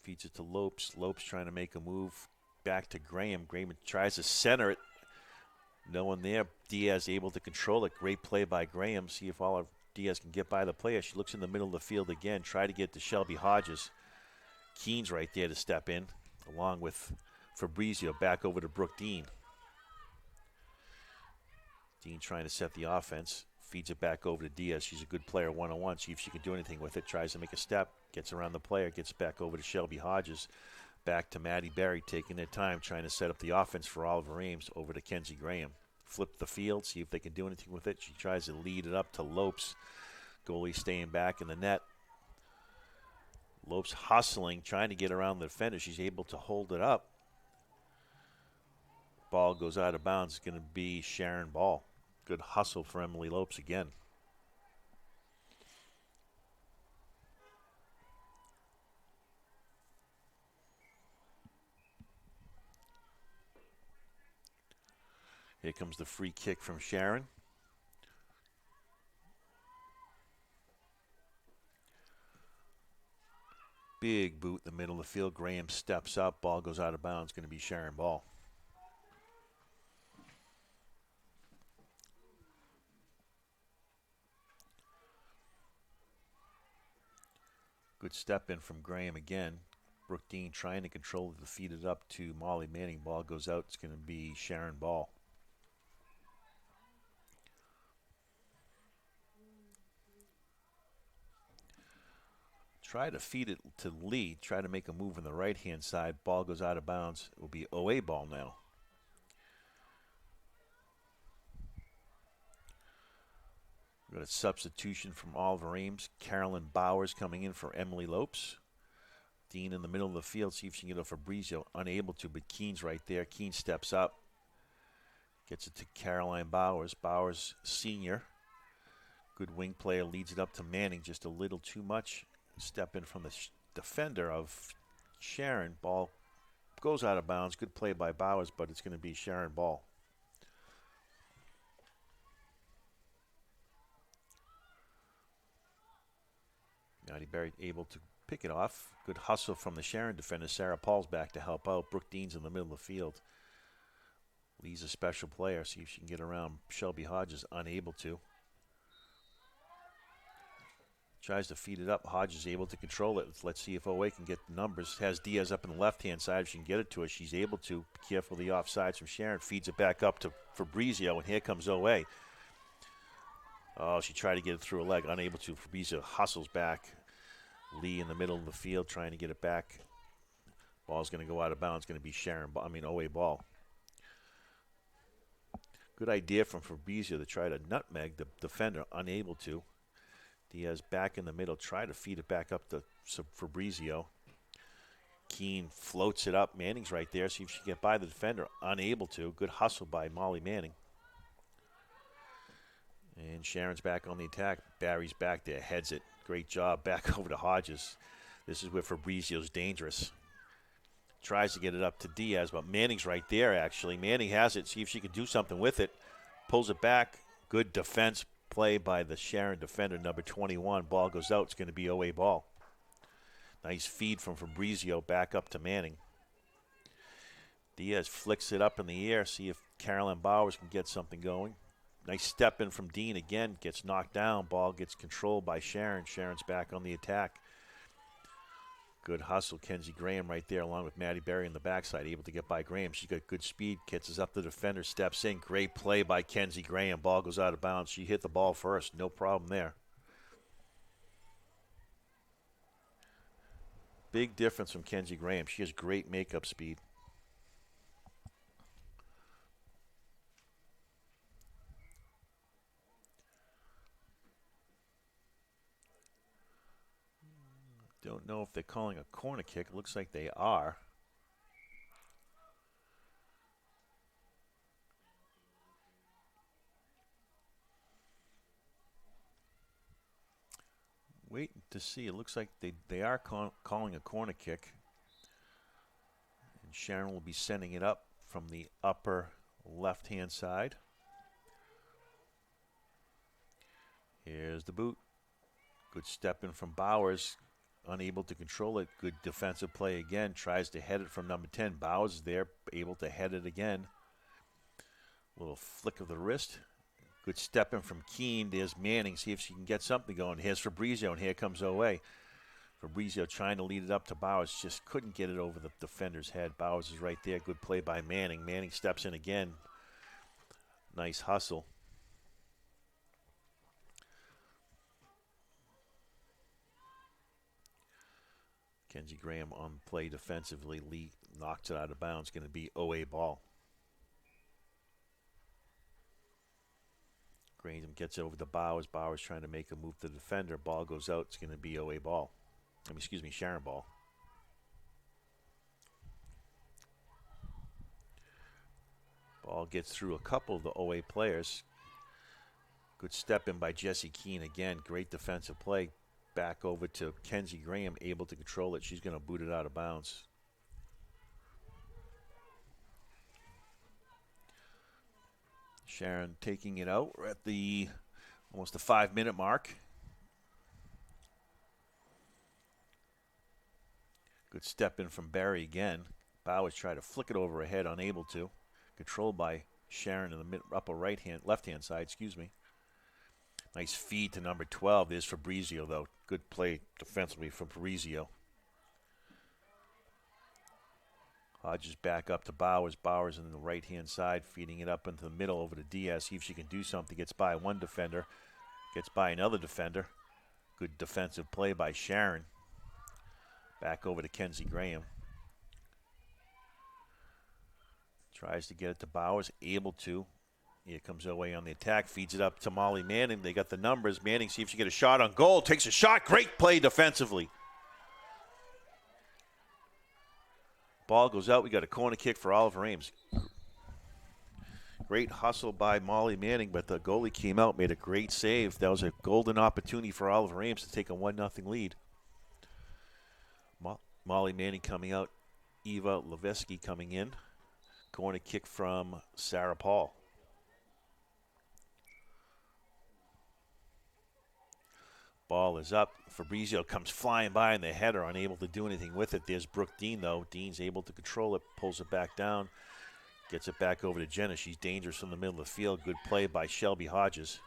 [SPEAKER 2] Feeds it to Lopes. Lopes trying to make a move back to Graham. Graham tries to center it. No one there. Diaz able to control it. Great play by Graham. See if all of Diaz can get by the player. She looks in the middle of the field again. Try to get to Shelby Hodges. Keene's right there to step in, along with Fabrizio. Back over to Brooke Dean. Dean trying to set the offense. Feeds it back over to Diaz. She's a good player one-on-one. See if she can do anything with it. Tries to make a step. Gets around the player. Gets back over to Shelby Hodges. Back to Maddie Berry, taking their time, trying to set up the offense for Oliver Ames. Over to Kenzie Graham. Flip the field, see if they can do anything with it. She tries to lead it up to Lopes. Goalie staying back in the net. Lopes hustling, trying to get around the defender. She's able to hold it up. Ball goes out of bounds. It's going to be Sharon ball. Good hustle for Emily Lopes again. Here comes the free kick from Sharon. Big boot in the middle of the field. Graham steps up. Ball goes out of bounds. Going to be Sharon ball. Good step in from Graham again. Brooke Dean trying to control it to feed it up to Molly Manning. Ball goes out. It's going to be Sharon ball. Try to feed it to Lee. Try to make a move on the right-hand side. Ball goes out of bounds. It will be OA ball now. We've got a substitution from Oliver Ames. Carolyn Bowers coming in for Emily Lopes. Dean in the middle of the field. See if she can get it Fabrizio. Unable to, but Keene's right there. Keene steps up. Gets it to Caroline Bowers. Bowers, senior. Good wing player. Leads it up to Manning. Just a little too much. Step in from the defender of Sharon. Ball goes out of bounds. Good play by Bowers, but it's going to be Sharon ball. Maddie Berry able to pick it off. Good hustle from the Sharon defender. Sarah Paul's back to help out. Brooke Dean's in the middle of the field. Lee's a special player. See if she can get around Shelby Hodges. Unable to. Tries to feed it up. Hodges able to control it. Let's see if OA can get the numbers. Has Diaz up in the left-hand side. If she can get it to her, she's able to. Careful of the offsides from Sharon. Feeds it back up to Fabrizio, and here comes OA. Oh, she tried to get it through her leg. Unable to. Fabrizio hustles back. Lee in the middle of the field trying to get it back. Ball's going to go out of bounds. Going to be OA ball. Good idea from Fabrizio to try to nutmeg the defender. Unable to. Diaz back in the middle. Try to feed it back up to Fabrizio. Keene floats it up. Manning's right there. See if she can get by the defender. Unable to. Good hustle by Molly Manning. And Sharon's back on the attack. Barry's back there, heads it. Great job. Back over to Hodges. This is where Fabrizio's dangerous. Tries to get it up to Diaz, but Manning's right there, actually. Manning has it. See if she can do something with it. Pulls it back. Good defense play by the Sharon defender, number 21. Ball goes out. It's going to be OA ball. Nice feed from Fabrizio back up to Manning. Diaz flicks it up in the air. See if Carolyn Bowers can get something going. Nice step in from Dean again. Gets knocked down. Ball gets controlled by Sharon. Sharon's back on the attack. Good hustle. Kenzie Graham right there along with Maddie Berry in the backside. Able to get by Graham. She's got good speed. Catches up the defender. Steps in. Great play by Kenzie Graham. Ball goes out of bounds. She hit the ball first. No problem there. Big difference from Kenzie Graham. She has great makeup speed. Don't know if they're calling a corner kick. It looks like they are. Waiting to see. It looks like they are calling a corner kick. And Sharon will be sending it up from the upper left-hand side. Here's the boot. Good step in from Bowers. Unable to control it. Good defensive play again. Tries to head it from number 10. Bowers is there, able to head it again. Little flick of the wrist. Good step in from Keene. There's Manning. See if she can get something going. Here's Fabrizio, and here comes OA. Fabrizio trying to lead it up to Bowers. Just couldn't get it over the defender's head. Bowers is right there. Good play by Manning. Manning steps in again. Nice hustle. Kenzie Graham on play defensively. Lee knocks it out of bounds. Going to be OA ball. Graham gets over to Bowers. Bowers trying to make a move to the defender. Ball goes out. It's going to be OA ball. Sharon ball. Ball gets through a couple of the OA players. Good step in by Jessie Keene again. Great defensive play. Back over to Kenzie Graham, able to control it. She's going to boot it out of bounds. Sharon taking it out. We're at the almost the 5-minute mark. Good step in from Barry again. Bowers tried to flick it over her head, unable to. Controlled by Sharon in the left-hand side, excuse me. Nice feed to number 12. There's Fabrizio, though. Good play defensively from Fabrizio. Hodges back up to Bowers. Bowers in the right-hand side, feeding it up into the middle over to Diaz. See if she can do something. Gets by one defender. Gets by another defender. Good defensive play by Sharon. Back over to Kenzie Graham. Tries to get it to Bowers. Able to. Here comes OA on the attack. Feeds it up to Molly Manning. They got the numbers. Manning, see if she get a shot on goal. Takes a shot. Great play defensively. Ball goes out. We got a corner kick for Oliver Ames. Great hustle by Molly Manning, but the goalie came out, made a great save. That was a golden opportunity for Oliver Ames to take a 1-0 lead. Molly Manning coming out. Eva Levesky coming in. Corner kick from Sarah Paul. Ball is up. Fabrizio comes flying by in the header, unable to do anything with it. There's Brooke Dean, though. Dean's able to control it, pulls it back down, gets it back over to Jenna. She's dangerous from the middle of the field. Good play by Shelby Hodges.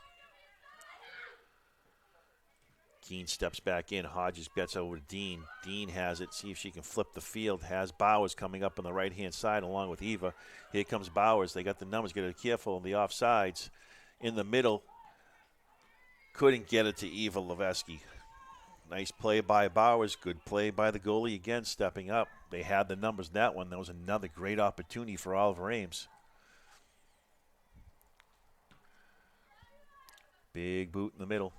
[SPEAKER 2] Keene steps back in. Hodges gets over to Dean. Dean has it. See if she can flip the field. Has Bowers coming up on the right-hand side along with Eva. Here comes Bowers. They got the numbers. Get it careful on the offsides. In the middle. Couldn't get it to Eva Levesky. Nice play by Bowers. Good play by the goalie again, stepping up. They had the numbers in that one. That was another great opportunity for Oliver Ames. Big boot in the middle.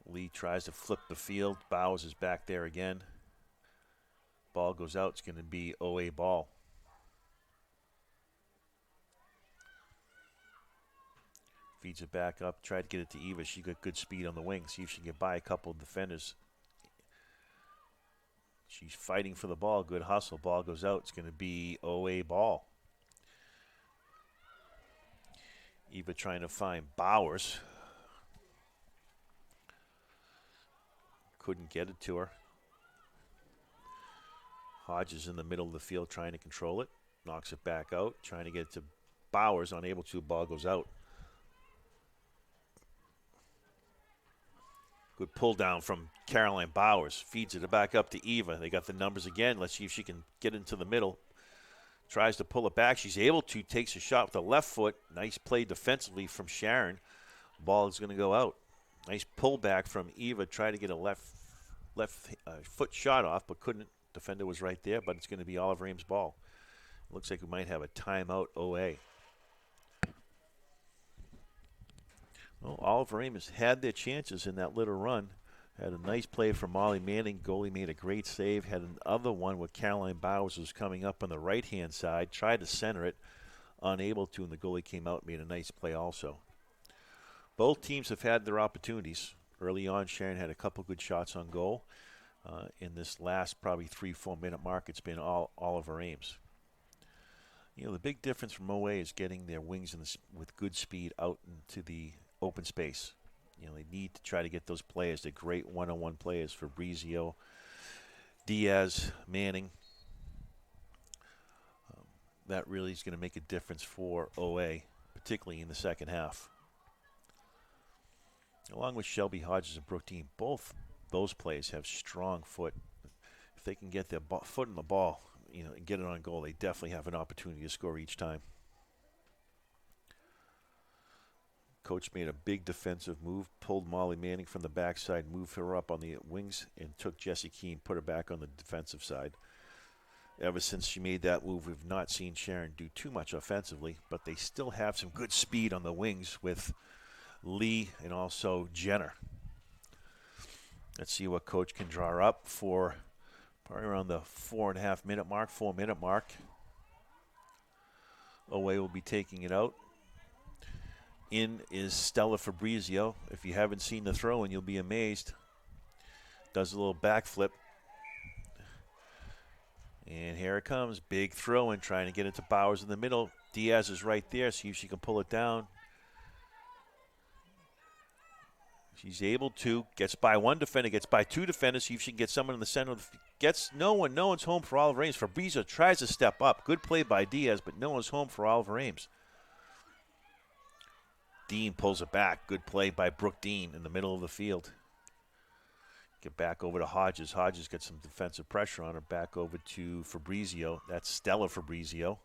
[SPEAKER 2] Lee tries to flip the field. Bowers is back there again. Ball goes out. It's going to be OA ball. Feeds it back up. Tried to get it to Eva. She got good speed on the wing. See if she can get by a couple of defenders. She's fighting for the ball. Good hustle. Ball goes out. It's going to be OA ball. Eva trying to find Bowers. Couldn't get it to her. Hodges in the middle of the field trying to control it. Knocks it back out. Trying to get it to Bowers. Unable to. Ball goes out. Good pull down from Caroline Bowers. Feeds it back up to Eva. They got the numbers again. Let's see if she can get into the middle. Tries to pull it back. She's able to. Takes a shot with the left foot. Nice play defensively from Sharon. Ball is going to go out. Nice pullback from Eva. Tried to get a left foot shot off, but couldn't. Defender was right there, but it's going to be Oliver Ames' ball. Looks like we might have a timeout OA. Well, Oliver Ames had their chances in that little run. Had a nice play from Molly Manning. Goalie made a great save. Had another one where Caroline Bowers was coming up on the right-hand side. Tried to center it. Unable to, and the goalie came out and made a nice play also. Both teams have had their opportunities. Early on, Sharon had a couple good shots on goal. In this last probably 3-4 minute mark, it's been all Oliver Ames. You know, the big difference from OA is getting their wings with good speed out into the open space. You know, they need to try to get those players. They're great one-on-one players. Fabrizio, Diaz, Manning. That really is going to make a difference for OA, particularly in the second half. Along with Shelby Hodges and Brooke Dean, both those players have strong foot. If they can get their foot in the ball, you know, and get it on goal, they definitely have an opportunity to score each time. Coach made a big defensive move, pulled Molly Manning from the backside, moved her up on the wings, and took Jessie Keene, put her back on the defensive side. Ever since she made that move, we've not seen Sharon do too much offensively, but they still have some good speed on the wings with Lee and also Jenner. Let's see what Coach can draw up for probably around the 4.5 minute mark, 4 minute mark. OA will be taking it out. In is Stella Fabrizio. If you haven't seen the throw-in, you'll be amazed. Does a little backflip. And here it comes. Big throw-in, trying to get it to Bowers in the middle. Diaz is right there. See if she can pull it down. She's able to. Gets by one defender, gets by two defenders. See if she can get someone in the center. Gets no one. No one's home for Oliver Ames. Fabrizio tries to step up. Good play by Diaz, but no one's home for Oliver Ames. Dean pulls it back. Good play by Brooke Dean in the middle of the field. Get back over to Hodges. Hodges gets some defensive pressure on her. Back over to Fabrizio. That's Stella Fabrizio.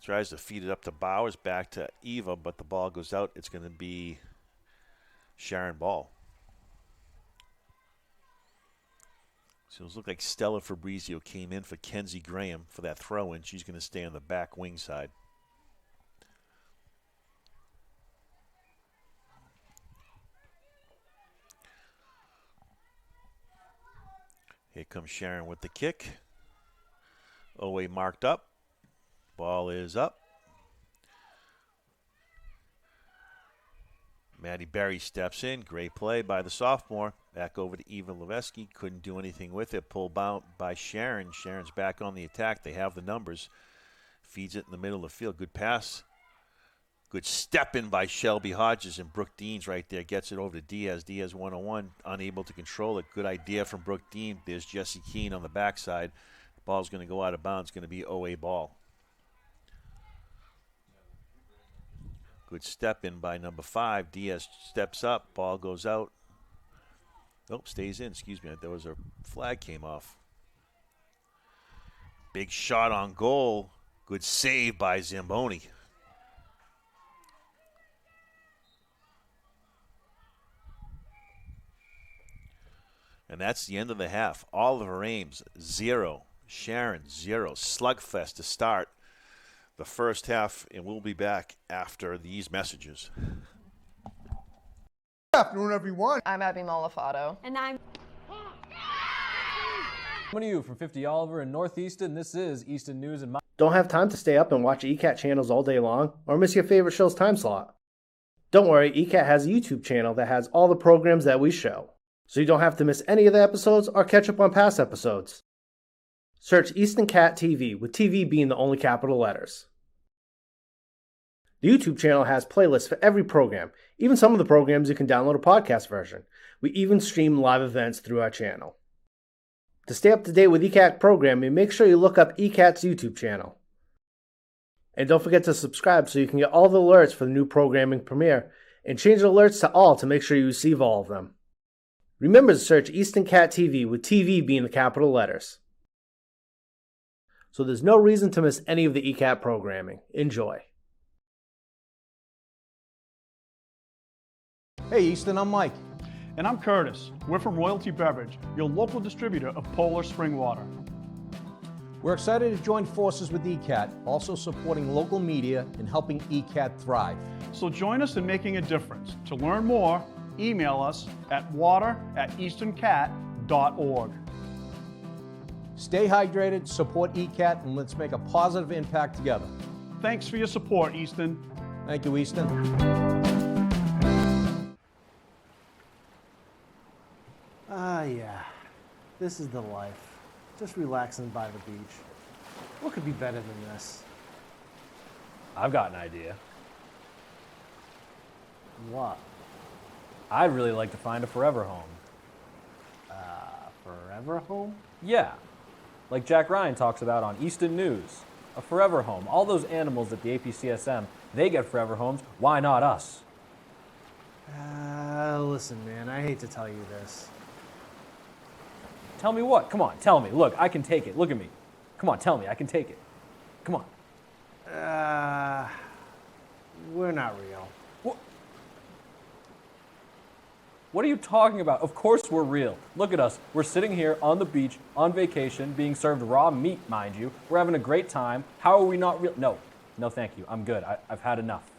[SPEAKER 2] Tries to feed it up to Bowers, back to Eva, but the ball goes out. It's going to be Sharon ball. So it looks like Stella Fabrizio came in for Kenzie Graham for that throw-in. She's going to stay on the back wing side. Here comes Sharon with the kick. OA marked up. Ball is up. Maddie Berry steps in. Great play by the sophomore. Back over to Eva Levesky. Couldn't do anything with it. Pulled out by Sharon. Sharon's back on the attack. They have the numbers. Feeds it in the middle of the field. Good pass. Good step in by Shelby Hodges, and Brooke Dean's right there. Gets it over to Diaz. Diaz 1-on-1. Unable to control it. Good idea from Brooke Dean. There's Jessie Keene on the backside. Ball's going to go out of bounds. Going to be OA ball. Good step in by number 5. Diaz steps up. Ball goes out. Nope, stays in. Excuse me. There was a flag came off. Big shot on goal. Good save by Zamboni. And that's the end of the half. Oliver Ames, 0. Sharon, 0. Slugfest to start the first half, and we'll be back after these messages.
[SPEAKER 3] Good afternoon, everyone.
[SPEAKER 4] I'm Abby Malafato.
[SPEAKER 5] And I'm
[SPEAKER 6] Coming to you from 50 Oliver in North Easton, this is Easton News and
[SPEAKER 1] Don't have time to stay up and watch ECAT channels all day long, or miss your favorite show's time slot? Don't worry, ECAT has a YouTube channel that has all the programs that we show, so you don't have to miss any of the episodes or catch up on past episodes. Search Easton Cat TV, with TV being the only capital letters. The YouTube channel has playlists for every program, even some of the programs you can download a podcast version. We even stream live events through our channel. To stay up to date with ECAT programming, make sure you look up ECAT's YouTube channel. And don't forget to subscribe so you can get all the alerts for the new programming premiere, and change the alerts to all to make sure you receive all of them. Remember to search Easton Cat TV, with TV being the capital letters. So there's no reason to miss any of the ECAT programming. Enjoy.
[SPEAKER 3] Hey Easton, I'm Mike.
[SPEAKER 4] And I'm Curtis. We're from Royalty Beverage, your local distributor of Polar Spring Water.
[SPEAKER 3] We're excited to join forces with ECAT, also supporting local media and helping ECAT thrive.
[SPEAKER 4] So join us in making a difference. To learn more, email us at water@eastoncat.org.
[SPEAKER 3] Stay hydrated, support ECAT, and let's make a positive impact together.
[SPEAKER 4] Thanks for your support, Easton.
[SPEAKER 3] Thank you, Easton.
[SPEAKER 1] Yeah, this is the life. Just relaxing by the beach. What could be better than this?
[SPEAKER 5] I've got an idea.
[SPEAKER 1] What?
[SPEAKER 5] I'd really like to find a forever home.
[SPEAKER 1] Forever home?
[SPEAKER 5] Yeah, like Jack Ryan talks about on Easton News. A forever home. All those animals at the APCSM, they get forever homes. Why not us?
[SPEAKER 1] Listen, man, I hate to tell you this.
[SPEAKER 5] Tell me what? Come on, tell me. Look, I can take it. Look at me. Come on, tell me. I can take it. Come on.
[SPEAKER 1] We're not real.
[SPEAKER 5] What are you talking about? Of course we're real. Look at us. We're sitting here on the beach, on vacation, being served raw meat, mind you. We're having a great time. How are we not real? No, thank you. I'm good. I've had enough.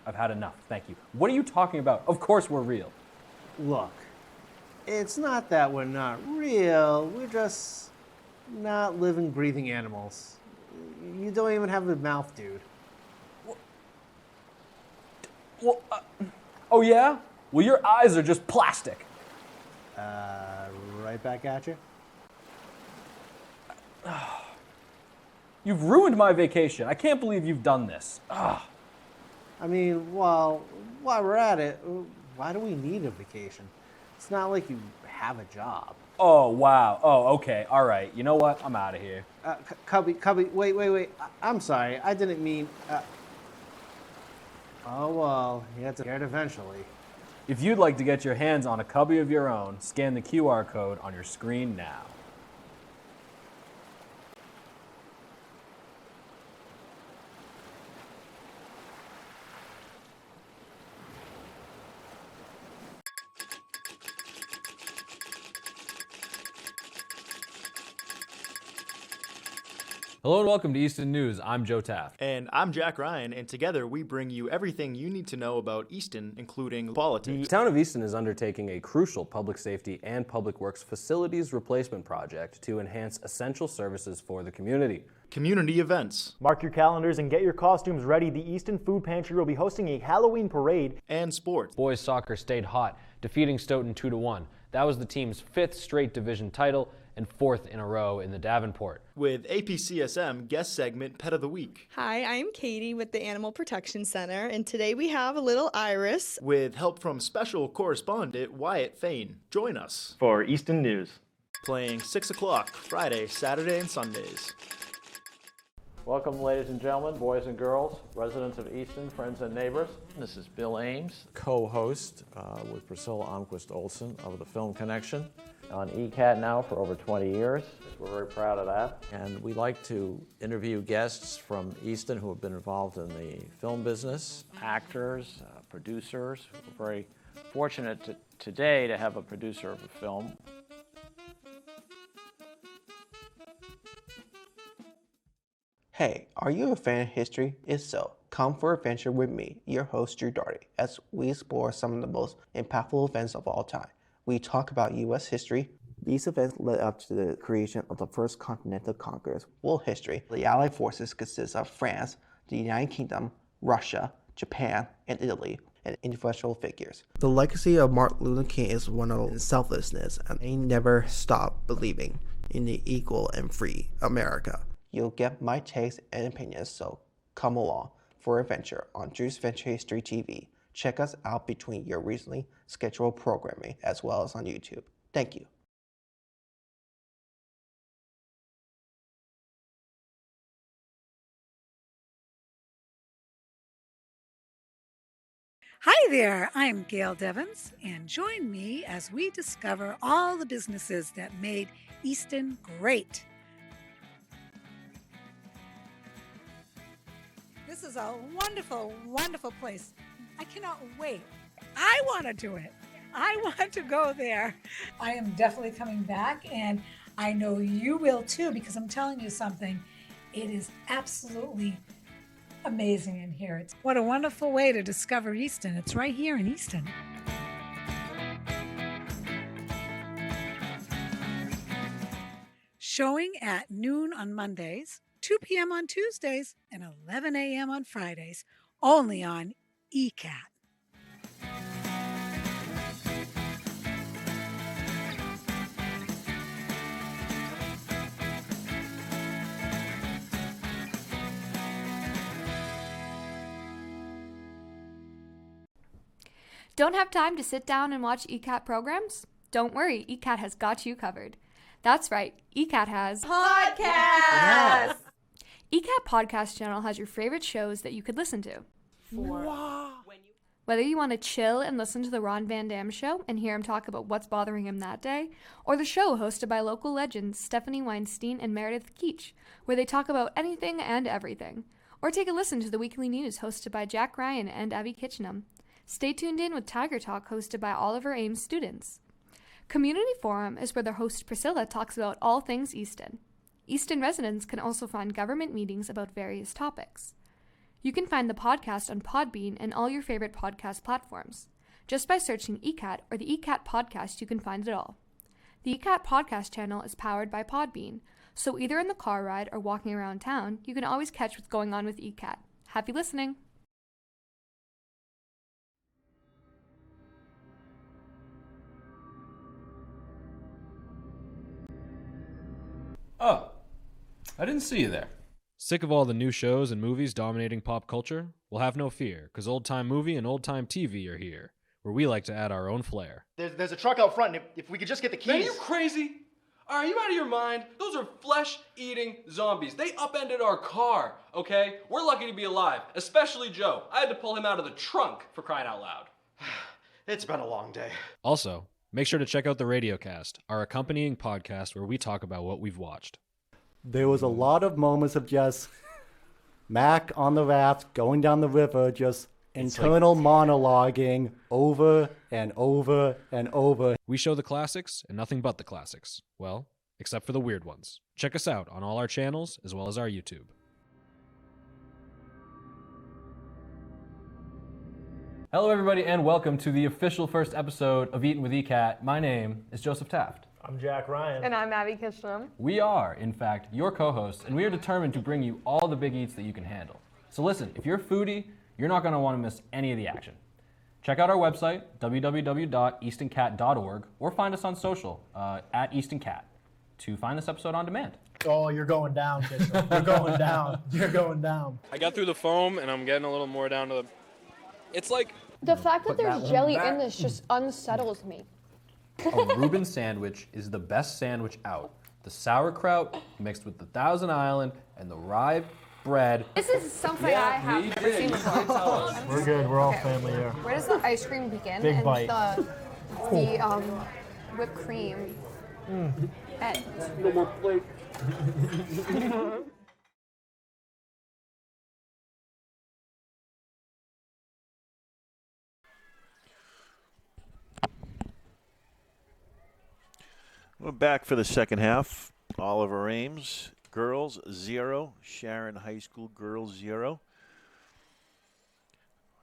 [SPEAKER 5] I've had enough. Thank you. What are you talking about? Of course we're real.
[SPEAKER 1] Look, it's not that we're not real. We're just not living, breathing animals. You don't even have a mouth, dude.
[SPEAKER 5] Well, oh yeah? Well, your eyes are just plastic.
[SPEAKER 1] Right back at you.
[SPEAKER 5] You've ruined my vacation. I can't believe you've done this.
[SPEAKER 1] I mean, well, while we're at it, why do we need a vacation? It's not like you have a job.
[SPEAKER 5] Oh, wow. Oh, okay. All right. You know what? I'm out of here.
[SPEAKER 1] Cubby, wait. I'm sorry. I didn't mean... Oh, well, you have to get it eventually.
[SPEAKER 5] If you'd like to get your hands on a cubby of your own, scan the QR code on your screen now. Hello and welcome to Easton News. I'm Joe Taft.
[SPEAKER 6] And I'm Jack Ryan, and together we bring you everything you need to know about Easton, including politics.
[SPEAKER 5] The Town of Easton is undertaking a crucial public safety and public works facilities replacement project to enhance essential services for the community.
[SPEAKER 6] Community events.
[SPEAKER 7] Mark your calendars and get your costumes ready. The Easton Food Pantry will be hosting a Halloween parade.
[SPEAKER 6] And sports.
[SPEAKER 5] Boys soccer stayed hot, defeating Stoughton 2-1. That was the team's 5th straight division title and 4th in a row in the Davenport.
[SPEAKER 6] With APCSM guest segment Pet of the Week.
[SPEAKER 8] Hi, I'm Katie with the Animal Protection Center, and today we have a little Iris.
[SPEAKER 6] With help from special correspondent Wyatt Fain. Join us
[SPEAKER 7] For Easton News.
[SPEAKER 6] Playing 6 o'clock Friday, Saturday, and Sundays.
[SPEAKER 9] Welcome, ladies and gentlemen, boys and girls, residents of Easton, friends and neighbors. This is Bill Ames,
[SPEAKER 10] co-host with Priscilla Almquist Olson of the Film Connection.
[SPEAKER 9] on ECAT now for over 20 years. We're very proud of that.
[SPEAKER 10] And we like to interview guests from Easton who have been involved in the film business.
[SPEAKER 9] Actors, producers. We're very fortunate today to have a producer of a film.
[SPEAKER 11] Hey, are you a fan of history? If so, come for adventure with me, your host Drew Darty, as we explore some of the most impactful events of all time. We talk about U.S. history, These events led up to the creation of the first Continental Congress. World history, the Allied forces consist of France, the United Kingdom, Russia, Japan, and Italy, and influential figures. The legacy of Martin Luther King is one of selflessness, and he never stopped believing in the equal and free America. You'll get my takes and opinions, so come along for a venture on Drew's Venture History TV. Check us out between your recently scheduled programming as well as on YouTube. Thank you.
[SPEAKER 12] Hi there, I'm Gail Devins, and join me as we discover all the businesses that made Easton great. This is a wonderful, wonderful place. I cannot wait. I want to do it. I want to go there. I am definitely coming back, and I know you will too, because I'm telling you something. It is absolutely amazing in here. What a wonderful way to discover Easton. It's right here in Easton. Showing at noon on Mondays, 2 p.m. on Tuesdays, and 11 a.m. on Fridays, only on ECAT.
[SPEAKER 13] Don't have time to sit down and watch ECAT programs? Don't worry, ECAT has got you covered. That's right, ECAT has
[SPEAKER 8] Podcast!
[SPEAKER 13] Yes! ECAT Podcast Channel has your favorite shows that you could listen to. Whether you want to chill and listen to the Ron Van Dam Show and hear him talk about what's bothering him that day, or the show hosted by local legends Stephanie Weinstein and Meredith Keach, where they talk about anything and everything, or take a listen to the weekly news hosted by Jack Ryan and Abby Kitchenham. Stay tuned in with Tiger Talk hosted by Oliver Ames students. Community Forum is where their host Priscilla talks about all things Easton. Easton residents can also find government meetings about various topics. You can find the podcast on Podbean and all your favorite podcast platforms. Just by searching ECAT or the ECAT podcast, you can find it all. The ECAT podcast channel is powered by Podbean, so either in the car ride or walking around town, you can always catch what's going on with ECAT. Happy listening!
[SPEAKER 14] Oh, I didn't see you there. Sick of all the new shows and movies dominating pop culture? Well, have no fear, because Old Time Movie and Old Time TV are here, where we like to add our own flair.
[SPEAKER 15] There's a truck out front, and if we could just get the keys...
[SPEAKER 16] Man, are you crazy? Are you out of your mind? Those are flesh-eating zombies. They upended our car, okay? We're lucky to be alive, especially Joe. I had to pull him out of the trunk, for crying out loud.
[SPEAKER 15] It's been a long day.
[SPEAKER 14] Also, make sure to check out the Radiocast, our accompanying podcast where we talk about what we've watched.
[SPEAKER 17] There was a lot of moments of just Mac on the raft going down the river, just internal monologuing over and over and over.
[SPEAKER 14] We show the classics and nothing but the classics. Well, except for the weird ones. Check us out on all our channels as well as our YouTube.
[SPEAKER 5] Hello, everybody, and welcome to the official first episode of Eatin' with ECAT. My name is Joseph Taft.
[SPEAKER 7] I'm Jack Ryan.
[SPEAKER 8] And I'm Abby Kitchenham.
[SPEAKER 5] We are, in fact, your co-hosts, and we are determined to bring you all the big eats that you can handle. So listen, if you're a foodie, you're not going to want to miss any of the action. Check out our website, www.eastoncat.org, or find us on social, at EastonCat, to find this episode on demand.
[SPEAKER 7] Oh, you're going down, Kitchenham. You're going down. You're going down.
[SPEAKER 16] I got through the foam, and I'm getting a little more down to the... It's like...
[SPEAKER 18] The fact that there's jelly in this just unsettles me.
[SPEAKER 5] A Reuben sandwich is the best sandwich out. The sauerkraut mixed with the Thousand Island and the rye bread.
[SPEAKER 18] This is something I have never seen before.
[SPEAKER 7] We're good. We're all family here.
[SPEAKER 18] Where does the ice cream begin?
[SPEAKER 7] Big
[SPEAKER 18] and
[SPEAKER 7] bite.
[SPEAKER 18] the whipped cream. And
[SPEAKER 16] No more plate.
[SPEAKER 2] We're back for the second half. Oliver Ames, girls 0. Sharon High School girls 0.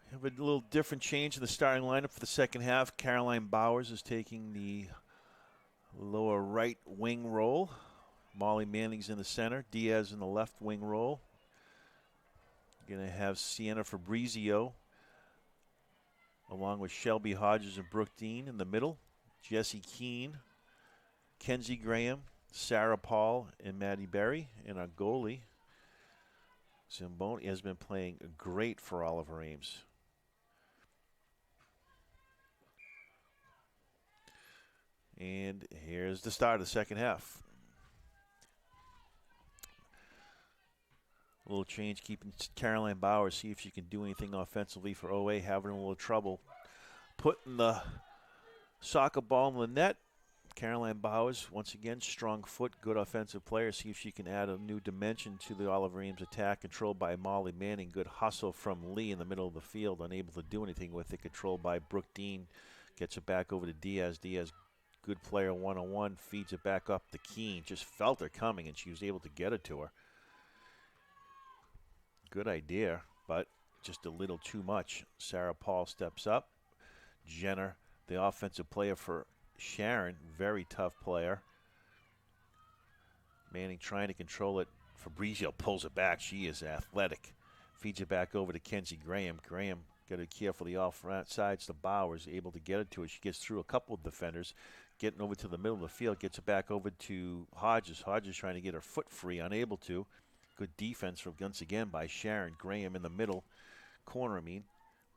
[SPEAKER 2] We have a little different change in the starting lineup for the second half. Caroline Bowers is taking the Lower right wing roll. Molly Manning's in the center. Diaz in the left wing roll. Going to have Sienna Fabrizio along with Shelby Hodges and Brooke Dean in the middle. Jessie Keene, Kenzie Graham, Sarah Paul, and Maddie Berry. And our goalie, Zimboni, has been playing great for Oliver Ames. And here's the start of the second half. A little change, keeping Caroline Bowers, see if she can do anything offensively for OA, having a little trouble putting the soccer ball in the net. Caroline Bowers, once again, strong foot, good offensive player. See if she can add a new dimension to the Oliver Ames attack, controlled by Molly Manning. Good hustle from Lee in the middle of the field, unable to do anything with it. Controlled by Brooke Dean, gets it back over to Diaz. Diaz, good player one-on-one, feeds it back up to Keene. Just felt her coming, and she was able to get it to her. Good idea, but just a little too much. Sarah Paul steps up. Jenner, the offensive player for Sharon, very tough player. Manning trying to control it. Fabrizio pulls it back. She is athletic. Feeds it back over to Kenzie Graham. Graham got it carefully off sides to Bowers, able to get it to her. She gets through a couple of defenders, getting over to the middle of the field, gets it back over to Hodges. Hodges trying to get her foot free, unable to. Good defense from, once again, by Sharon. Graham in the middle corner,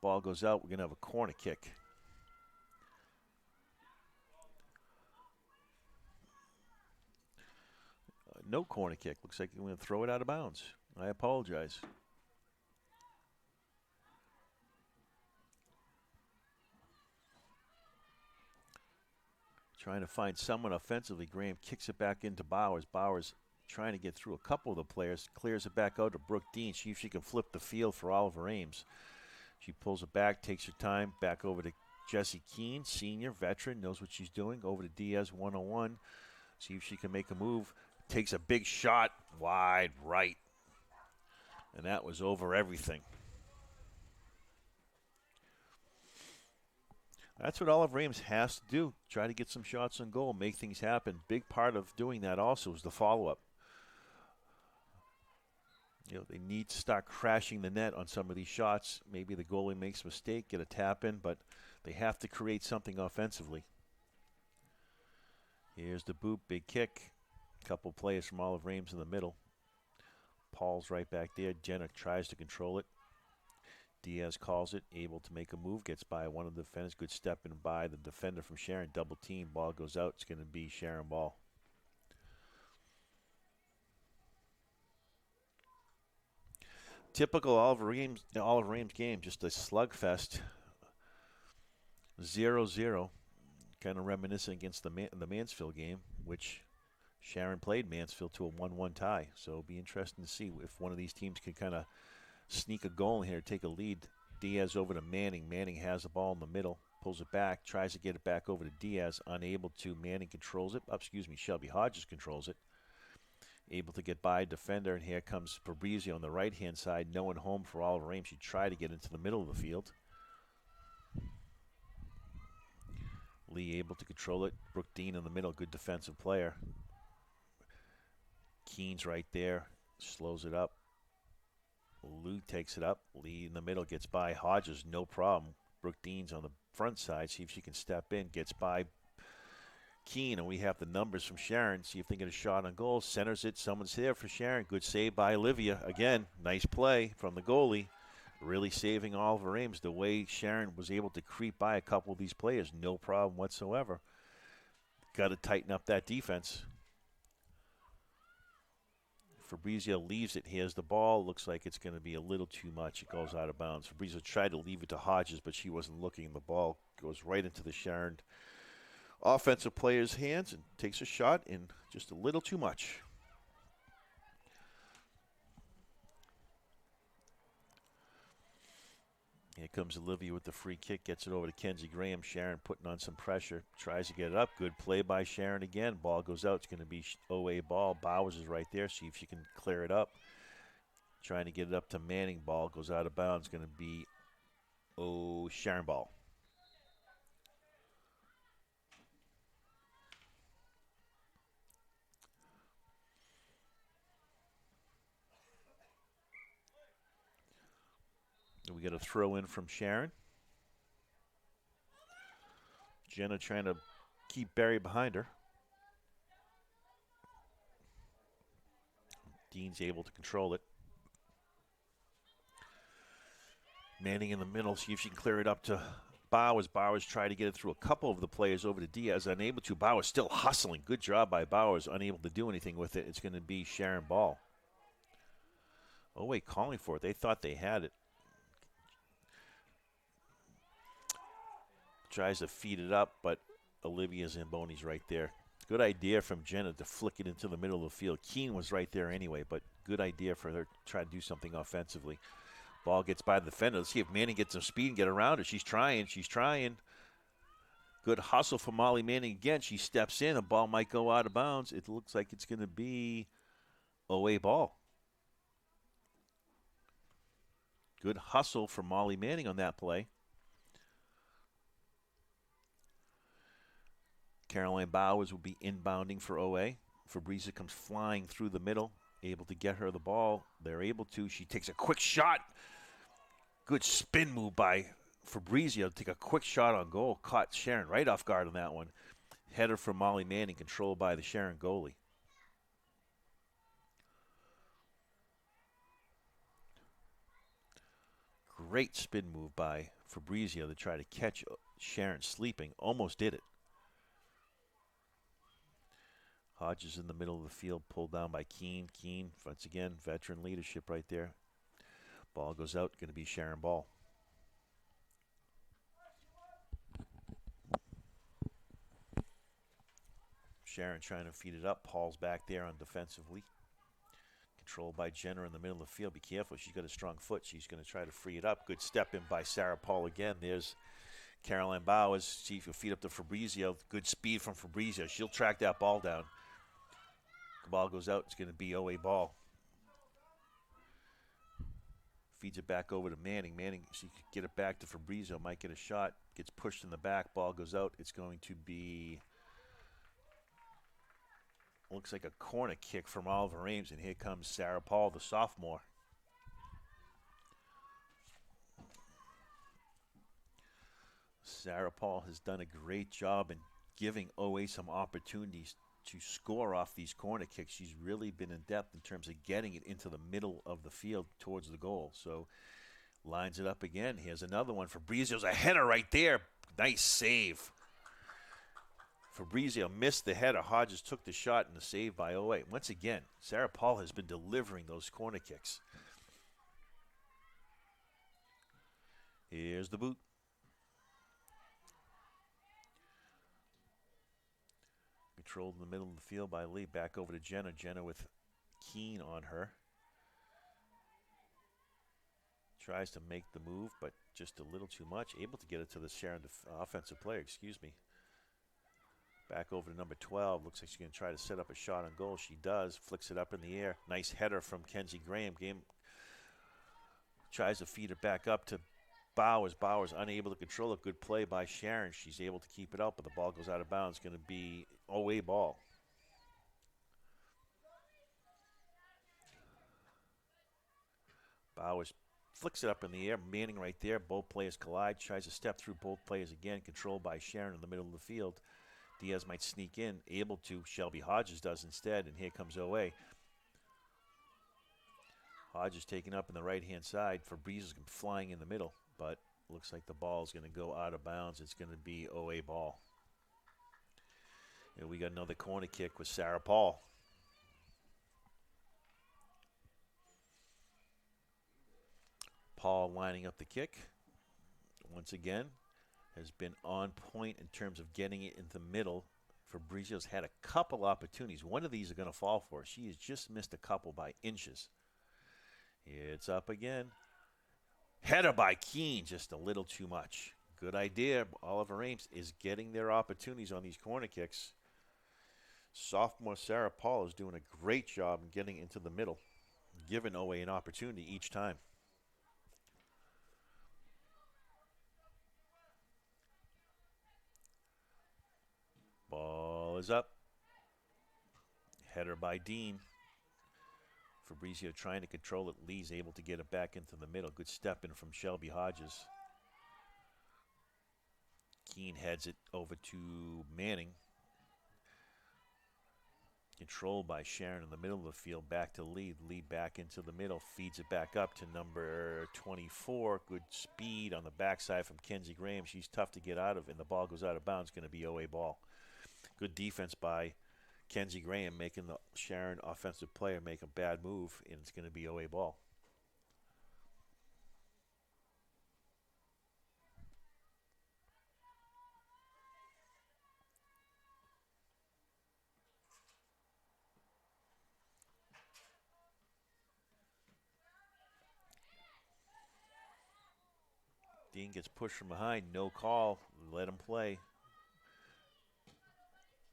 [SPEAKER 2] Ball goes out. We're going to have a corner kick. No corner kick. Looks like we're going to throw it out of bounds. I apologize. Trying to find someone offensively. Graham kicks it back into Bowers. Bowers trying to get through a couple of the players. Clears it back out to Brooke Dean. See if she can flip the field for Oliver Ames. She pulls it back, takes her time. Back over to Jessie Keene, senior, veteran, knows what she's doing. Over to Diaz, 1-on-1. See if she can make a move. Takes a big shot wide right. And that was over everything. That's what Oliver Ames has to do. Try to get some shots on goal, make things happen. Big part of doing that also is the follow-up. They need to start crashing the net on some of these shots. Maybe the goalie makes a mistake, get a tap in, but they have to create something offensively. Here's the boot, big kick. Couple players from Oliver Ames in the middle. Paul's right back there. Jenner tries to control it. Diaz calls it, able to make a move, gets by one of the defenders. Good step in by the defender from Sharon. Double team, ball goes out. It's going to be Sharon ball. Typical Oliver Ames game, just a slugfest. 0-0. Kind of reminiscent against the Mansfield game, which Sharon played Mansfield to a 1-1 tie. So it'll be interesting to see if one of these teams can kind of sneak a goal in here, take a lead. Diaz over to Manning. Manning has the ball in the middle, pulls it back, tries to get it back over to Diaz, unable to. Manning controls it. Shelby Hodges controls it. Able to get by a defender, and here comes Fabrizio on the right-hand side. No one home for Oliver Ames. She tried to get into the middle of the field. Lee able to control it. Brooke Dean in the middle, good defensive player. Keene's right there, slows it up. Lou takes it up. Lee in the middle gets by Hodges, no problem. Brooke Dean's on the front side, see if she can step in, gets by Keene, and we have the numbers from Sharon. See if they get a shot on goal. Centers it. Someone's there for Sharon. Good save by Olivia. Again, nice play from the goalie. Really saving Oliver Ames. The way Sharon was able to creep by a couple of these players, no problem whatsoever. Got to tighten up that defense. Fabrizio leaves it. Here's the ball. Looks like it's going to be a little too much. It goes out of bounds. Fabrizio tried to leave it to Hodges, but she wasn't looking. The ball goes right into the Sharon offensive player's hands and takes a shot in just a little too much. Here comes Olivia with the free kick, gets it over to Kenzie Graham. Sharon putting on some pressure, tries to get it up. Good play by Sharon again. Ball goes out. It's going to be OA ball. Bowers is right there. See if she can clear it up. Trying to get it up to Manning. Ball goes out of bounds. Going to be Sharon ball. get a throw in from Sharon. Jenna trying to keep Barry behind her. Dean's able to control it. Manning in the middle, see if she can clear it up to Bowers. Bowers tried to get it through a couple of the players over to Diaz, unable to. Bowers still hustling. Good job by Bowers, unable to do anything with it. It's going to be Sharon Ball. Oh, wait, calling for it. They thought they had it. Tries to feed it up, but Olivia Zamboni's right there. Good idea from Jenna to flick it into the middle of the field. Keene was right there anyway, but good idea for her to try to do something offensively. Ball gets by the defender. Let's see if Manning gets some speed and get around her. She's trying. Good hustle from Molly Manning again. She steps in. The ball might go out of bounds. It looks like it's going to be OA ball. Good hustle from Molly Manning on that play. Caroline Bowers will be inbounding for OA. Fabrizia comes flying through the middle, able to get her the ball. They're able to. She takes a quick shot. Good spin move by Fabrizio to take a quick shot on goal. Caught Sharon right off guard on that one. Header from Molly Manning, controlled by the Sharon goalie. Great spin move by Fabrizio to try to catch Sharon sleeping. Almost did it. Hodges in the middle of the field, pulled down by Keene. Keene, once again, veteran leadership right there. Ball goes out, going to be Sharon Ball. Sharon trying to feed it up. Paul's back there on defensively. Controlled by Jenner in the middle of the field. Be careful. She's got a strong foot. She's going to try to free it up. Good step in by Sarah Paul again. There's Caroline Bowers. See if you'll feed up to Fabrizio. Good speed from Fabrizio. She'll track that ball down. The ball goes out. It's going to be OA ball. Feeds it back over to Manning. Manning, she could get it back to Fabrizio. Might get a shot. Gets pushed in the back. Ball goes out. It's going to be, looks like a corner kick from Oliver Ames. And here comes Sarah Paul, the sophomore. Sarah Paul has done a great job in giving OA some opportunities to score off these corner kicks. She's really been in depth in terms of getting it into the middle of the field towards the goal. So lines it up again. Here's another one. Fabrizio's a header right there. Nice save. Fabrizio missed the header. Hodges took the shot and the save by OA. Once again, Sarah Paul has been delivering those corner kicks. Here's the boot. Controlled in the middle of the field by Lee. Back over to Jenna. Jenna with Keene on her. Tries to make the move, but just a little too much. Able to get it to the Sharon offensive player, excuse me. Back over to number 12. Looks like she's going to try to set up a shot on goal. She does. Flicks it up in the air. Nice header from Kenzie Graham. Game tries to feed it back up to Bowers. Bowers unable to control it. Good play by Sharon. She's able to keep it out, but the ball goes out of bounds. It's going to be OA ball. Bowers flicks it up in the air. Manning right there. Both players collide. Tries to step through both players again. Controlled by Sharon in the middle of the field. Diaz might sneak in. Able to. Shelby Hodges does instead. And here comes OA. Hodges taken up in the right-hand side. Fabrizio's flying in the middle. But looks like the ball is going to go out of bounds. It's going to be OA ball. And we got another corner kick with Sarah Paul. Paul lining up the kick. Once again, has been on point in terms of getting it in the middle. Fabrizio's had a couple opportunities. One of these are going to fall for her. She has just missed a couple by inches. It's up again. Header by Keene, just a little too much. Good idea. Oliver Ames is getting their opportunities on these corner kicks. Sophomore Sarah Paul is doing a great job in getting into the middle, giving OA an opportunity each time. Ball is up. Header by Dean. Fabrizio trying to control it. Lee's able to get it back into the middle. Good step in from Shelby Hodges. Keene heads it over to Manning. Controlled by Sharon in the middle of the field. Back to Lee. Lee back into the middle. Feeds it back up to number 24. Good speed on the backside from Kenzie Graham. She's tough to get out of, and the ball goes out of bounds. Going to be OA ball. Good defense by Kenzie Graham, making the Sharon offensive player make a bad move, and it's going to be OA ball. Dean gets pushed from behind, no call, let him play.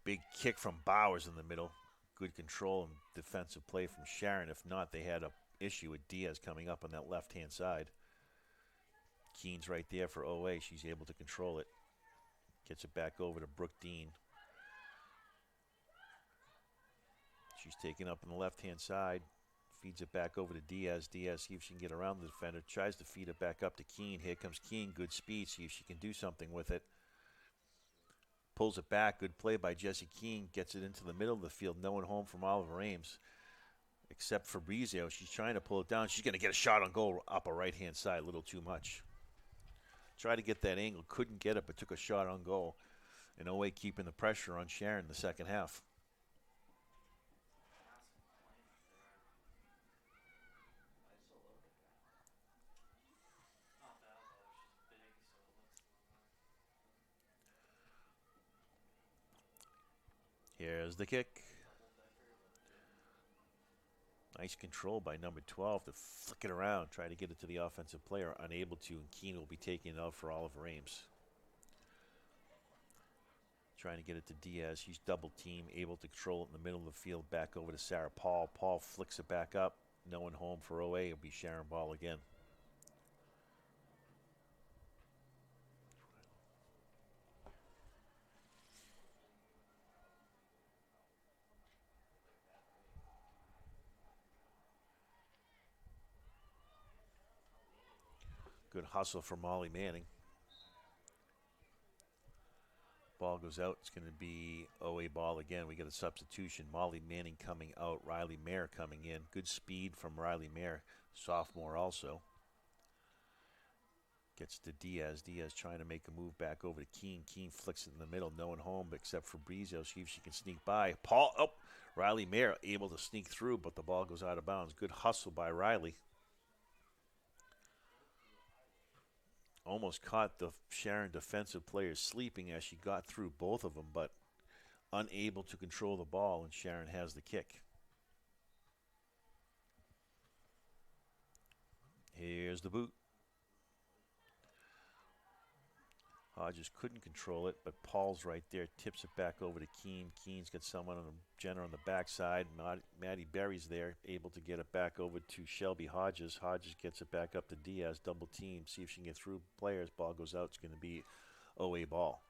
[SPEAKER 2] Big kick from Bowers in the middle. Good control and defensive play from Sharon. If not, they had an issue with Diaz coming up on that left-hand side. Keene's right there for OA. She's able to control it. Gets it back over to Brooke Dean. She's taken up on the left-hand side. Feeds it back over to Diaz. Diaz, see if she can get around the defender. Tries to feed it back up to Keene. Here comes Keene. Good speed. See if she can do something with it. Pulls it back. Good play by Jesse Keene. Gets it into the middle of the field. No one home from Oliver Ames. Except Fabrizio. She's trying to pull it down. She's going to get a shot on goal up a right-hand side. A little too much. Tried to get that angle. Couldn't get it, but took a shot on goal. And OA keeping the pressure on Sharon in the second half. Here's the kick. Nice control by number 12 to flick it around. Try to get it to the offensive player. Unable to, and Keene will be taking it out for Oliver Ames. Trying to get it to Diaz. She's double team, able to control it in the middle of the field. Back over to Sarah Paul. Paul flicks it back up. No one home for OA. It'll be Sharon ball again. Good hustle for Molly Manning. Ball goes out. It's going to be OA ball again. We get a substitution. Molly Manning coming out. Riley Mayer coming in. Good speed from Riley Mayer, sophomore also. Gets to Diaz. Diaz trying to make a move back over to Keene. Keene flicks it in the middle. No one home except for Fabrizio. See if she can sneak by. Paul, Riley Mayer able to sneak through, but the ball goes out of bounds. Good hustle by Riley. Almost caught the Sharon defensive players sleeping as she got through both of them, but unable to control the ball, and Sharon has the kick. Here's the boot. Hodges couldn't control it, but Paul's right there, tips it back over to Keene. Keene's got someone on Jenner on the backside. Maddie Berry's there, able to get it back over to Shelby Hodges. Hodges gets it back up to Diaz, double team, see if she can get through players. Ball goes out, it's going to be OA ball.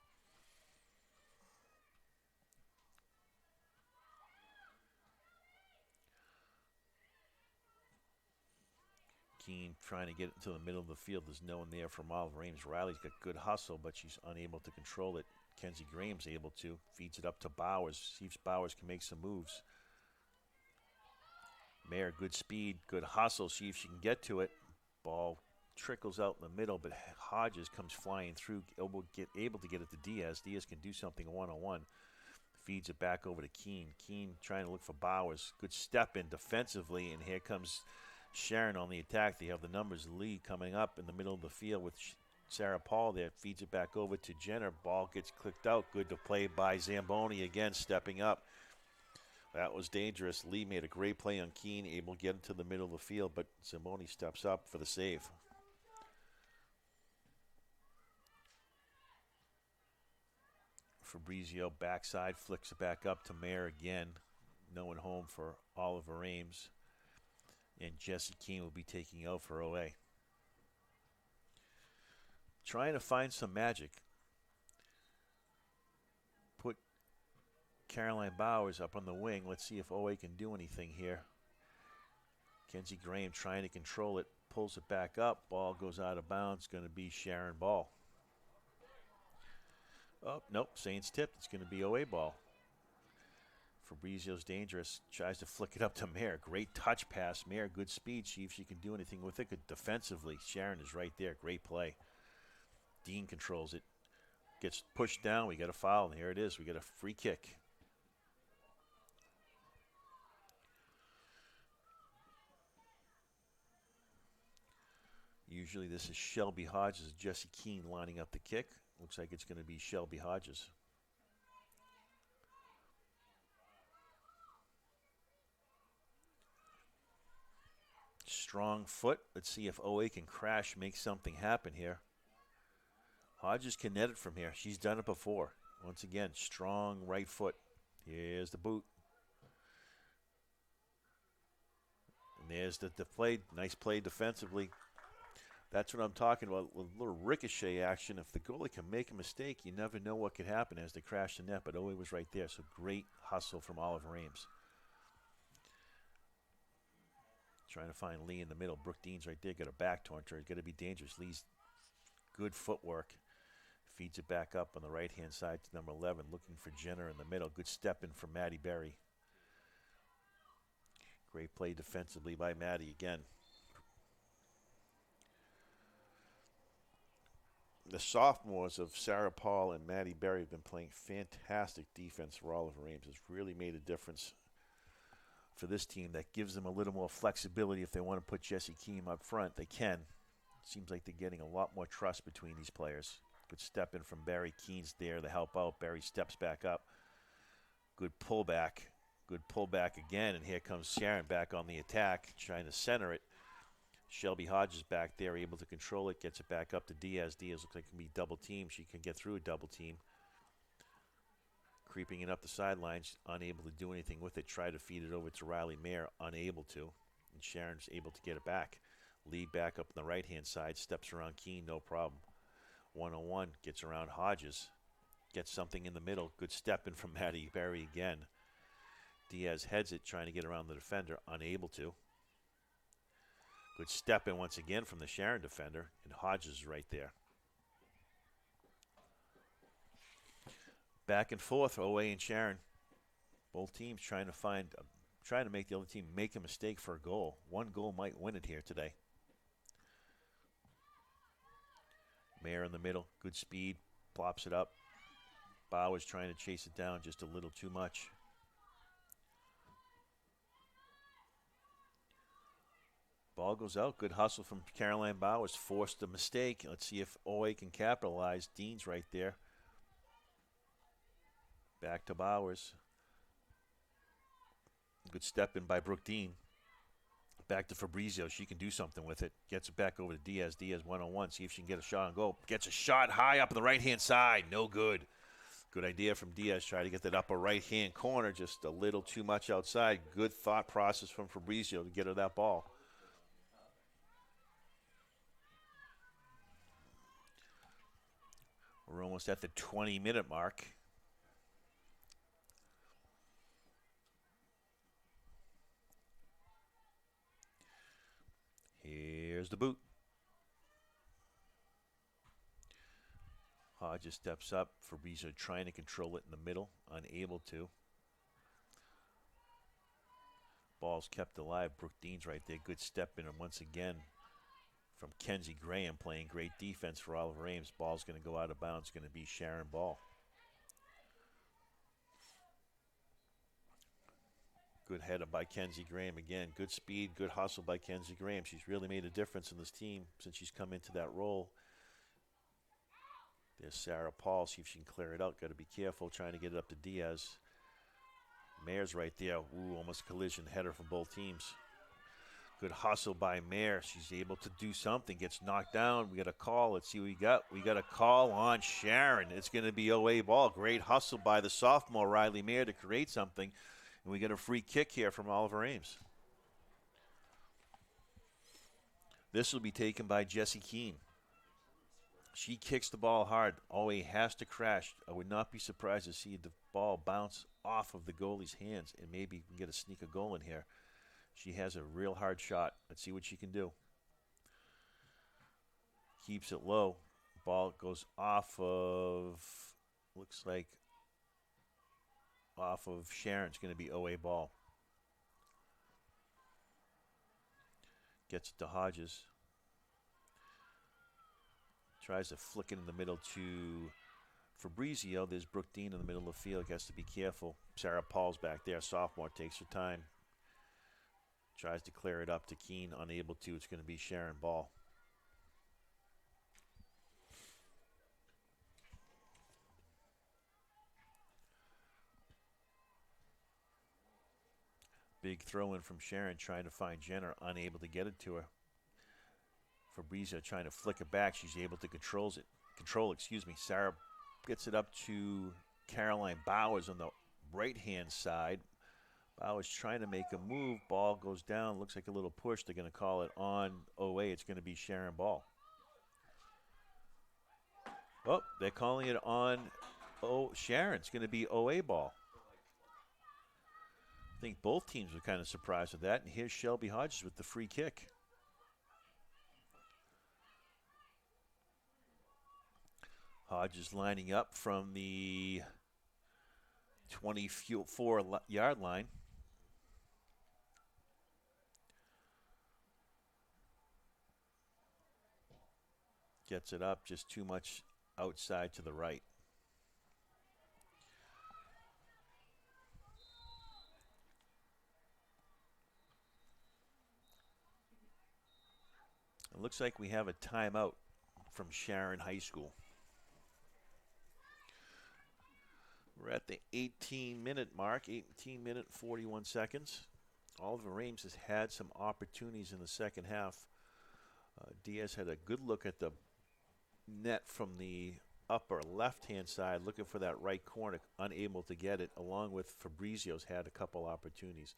[SPEAKER 2] Keene trying to get it into the middle of the field. There's no one there from Oliver Ames. Riley's got good hustle, but she's unable to control it. Kenzie Graham's able to. Feeds it up to Bowers. See if Bowers can make some moves. Mayer, good speed, good hustle. See if she can get to it. Ball trickles out in the middle, but Hodges comes flying through. Able to get it to Diaz. Diaz can do something one-on-one. Feeds it back over to Keene. Keene trying to look for Bowers. Good step in defensively, and here comes Sharon on the attack. They have the numbers. Lee coming up in the middle of the field with Sarah Paul there. Feeds it back over to Jenner. Ball gets clicked out. Good to play by Zamboni again, stepping up. That was dangerous. Lee made a great play on Keene, able to get into the middle of the field, but Zamboni steps up for the save. Fabrizio backside, flicks it back up to Mayer again. No one home for Oliver Ames. And Jesse Keene will be taking out for OA. Trying to find some magic. Put Caroline Bowers up on the wing. Let's see if OA can do anything here. Kenzie Graham trying to control it, pulls it back up. Ball goes out of bounds. Going to be Sharon ball. Oh, nope. Saints tipped. It's going to be OA ball. Fabrizio's dangerous. Tries to flick it up to Mayer. Great touch pass. Mayer, good speed. See if she can do anything with it. Good defensively. Sharon is right there. Great play. Dean controls it. Gets pushed down. We got a foul, and here it is. We got a free kick. Usually this is Shelby Hodges. Jesse Keene lining up the kick. Looks like it's going to be Shelby Hodges. Strong foot. Let's see if OA can crash, make something happen here. Hodges can net it from here. She's done it before. Once again, strong right foot. Here's the boot. And there's the play. Nice play defensively. That's what I'm talking about. A little ricochet action. If the goalie can make a mistake, you never know what could happen as they crash the net. But OA was right there. So great hustle from Oliver Ames. Trying to find Lee in the middle. Brooke Dean's right there. Got her back torn to her. It's got to be dangerous. Lee's good footwork. Feeds it back up on the right-hand side to number 11. Looking for Jenner in the middle. Good step in from Maddie Berry. Great play defensively by Maddie again. The sophomores of Sarah Paul and Maddie Berry have been playing fantastic defense for Oliver Ames. It's really made a difference for this team. That gives them a little more flexibility. If they want to put Jesse Keem up front, they can. Seems like they're getting a lot more trust between these players. Good step in from Barry. Keene's there to help out. Barry steps back up. Good pullback. Good pullback again. And here comes Sharon back on the attack, trying to center it. Shelby Hodges back there, able to control it. Gets it back up to Diaz. Diaz looks like it can be double team. She can get through a double team. Creeping it up the sidelines, unable to do anything with it. Try to feed it over to Riley Mayer, unable to. And Sharon's able to get it back. Lead back up on the right-hand side, steps around Keene, no problem. 1-on-1, gets around Hodges. Gets something in the middle. Good step in from Maddie Berry again. Diaz heads it, trying to get around the defender, unable to. Good step in once again from the Sharon defender, and Hodges is right there. Back and forth, OA and Sharon. Both teams trying to make the other team make a mistake for a goal. One goal might win it here today. Mayer in the middle, good speed, plops it up. Bauer's trying to chase it down just a little too much. Ball goes out. Good hustle from Caroline Bowers. Forced a mistake. Let's see if OA can capitalize. Dean's right there. Back to Bowers. Good step in by Brooke Dean. Back to Fabrizio. She can do something with it. Gets it back over to Diaz. Diaz 1-on-1. See if she can get a shot on goal. Gets a shot high up on the right-hand side. No good. Good idea from Diaz. Try to get that upper right-hand corner. Just a little too much outside. Good thought process from Fabrizio to get her that ball. We're almost at the 20-minute mark. Here's the boot. Hodges steps up. Fabrizio trying to control it in the middle. Unable to. Ball's kept alive. Brooke Dean's right there. Good step in, and once again from Kenzie Graham playing great defense for Oliver Ames. Ball's going to go out of bounds. Going to be Sharon ball. Good header by Kenzie Graham again. Good speed, good hustle by Kenzie Graham. She's really made a difference in this team since she's come into that role. There's Sarah Paul. See if she can clear it out. Got to be careful trying to get it up to Diaz. Mayer's right there. Ooh, almost collision header from both teams. Good hustle by Mayer. She's able to do something. Gets knocked down. We got a call. Let's see what we got. We got a call on Sharon. It's going to be OA ball. Great hustle by the sophomore Riley Mayer to create something. And we get a free kick here from Oliver Ames. This will be taken by Jessie Keene. She kicks the ball hard. OA has to crash. I would not be surprised to see the ball bounce off of the goalie's hands and maybe we can get a sneak a goal in here. She has a real hard shot. Let's see what she can do. Keeps it low. Ball goes off of, looks like off of Sharon. It's going to be OA ball. Gets it to Hodges. Tries to flick it in the middle to Fabrizio. There's Brooke Dean in the middle of the field. Has to be careful. Sarah Paul's back there. Sophomore takes her time. Tries to clear it up to Keene. Unable to. It's going to be Sharon ball. Big throw in from Sharon, trying to find Jenner, unable to get it to her. Fabrizio trying to flick it back. She's able to control it. Sarah gets it up to Caroline Bowers on the right-hand side. Bowers trying to make a move. Ball goes down. Looks like a little push. They're going to call it on OA. It's going to be Sharon ball. Oh, they're calling it on Sharon. It's going to be OA ball. I think both teams were kind of surprised with that. And here's Shelby Hodges with the free kick. Hodges lining up from the 24-yard line. Gets it up just too much outside to the right. It looks like we have a timeout from Sharon High School. We're at the 18-minute mark, 18-minute, 41 seconds. Oliver Ames has had some opportunities in the second half. Diaz had a good look at the net from the upper left-hand side, looking for that right corner, unable to get it, along with Fabrizio's had a couple opportunities.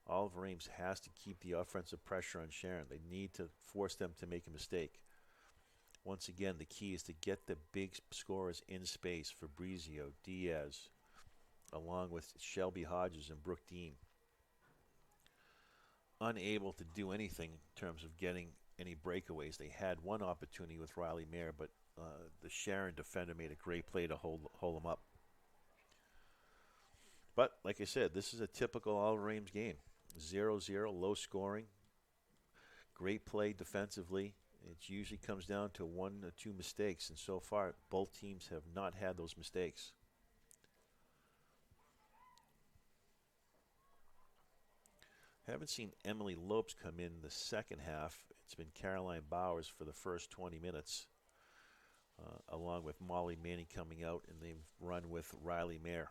[SPEAKER 2] Oliver Ames has to keep the offensive pressure on Sharon. They need to force them to make a mistake. Once again, the key is to get the big scorers in space. Fabrizio, Diaz, along with Shelby Hodges and Brooke Dean. Unable to do anything in terms of getting any breakaways. They had one opportunity with Riley Mayer, but the Sharon defender made a great play to hold them up. But, like I said, this is a typical Oliver Ames game. 0-0, low scoring. Great play defensively. It usually comes down to one or two mistakes, and so far, both teams have not had those mistakes. Haven't seen Emily Lopes come in the second half. It's been Caroline Bowers for the first 20 minutes, along with Molly Manning coming out, and they've run with Riley Mayer.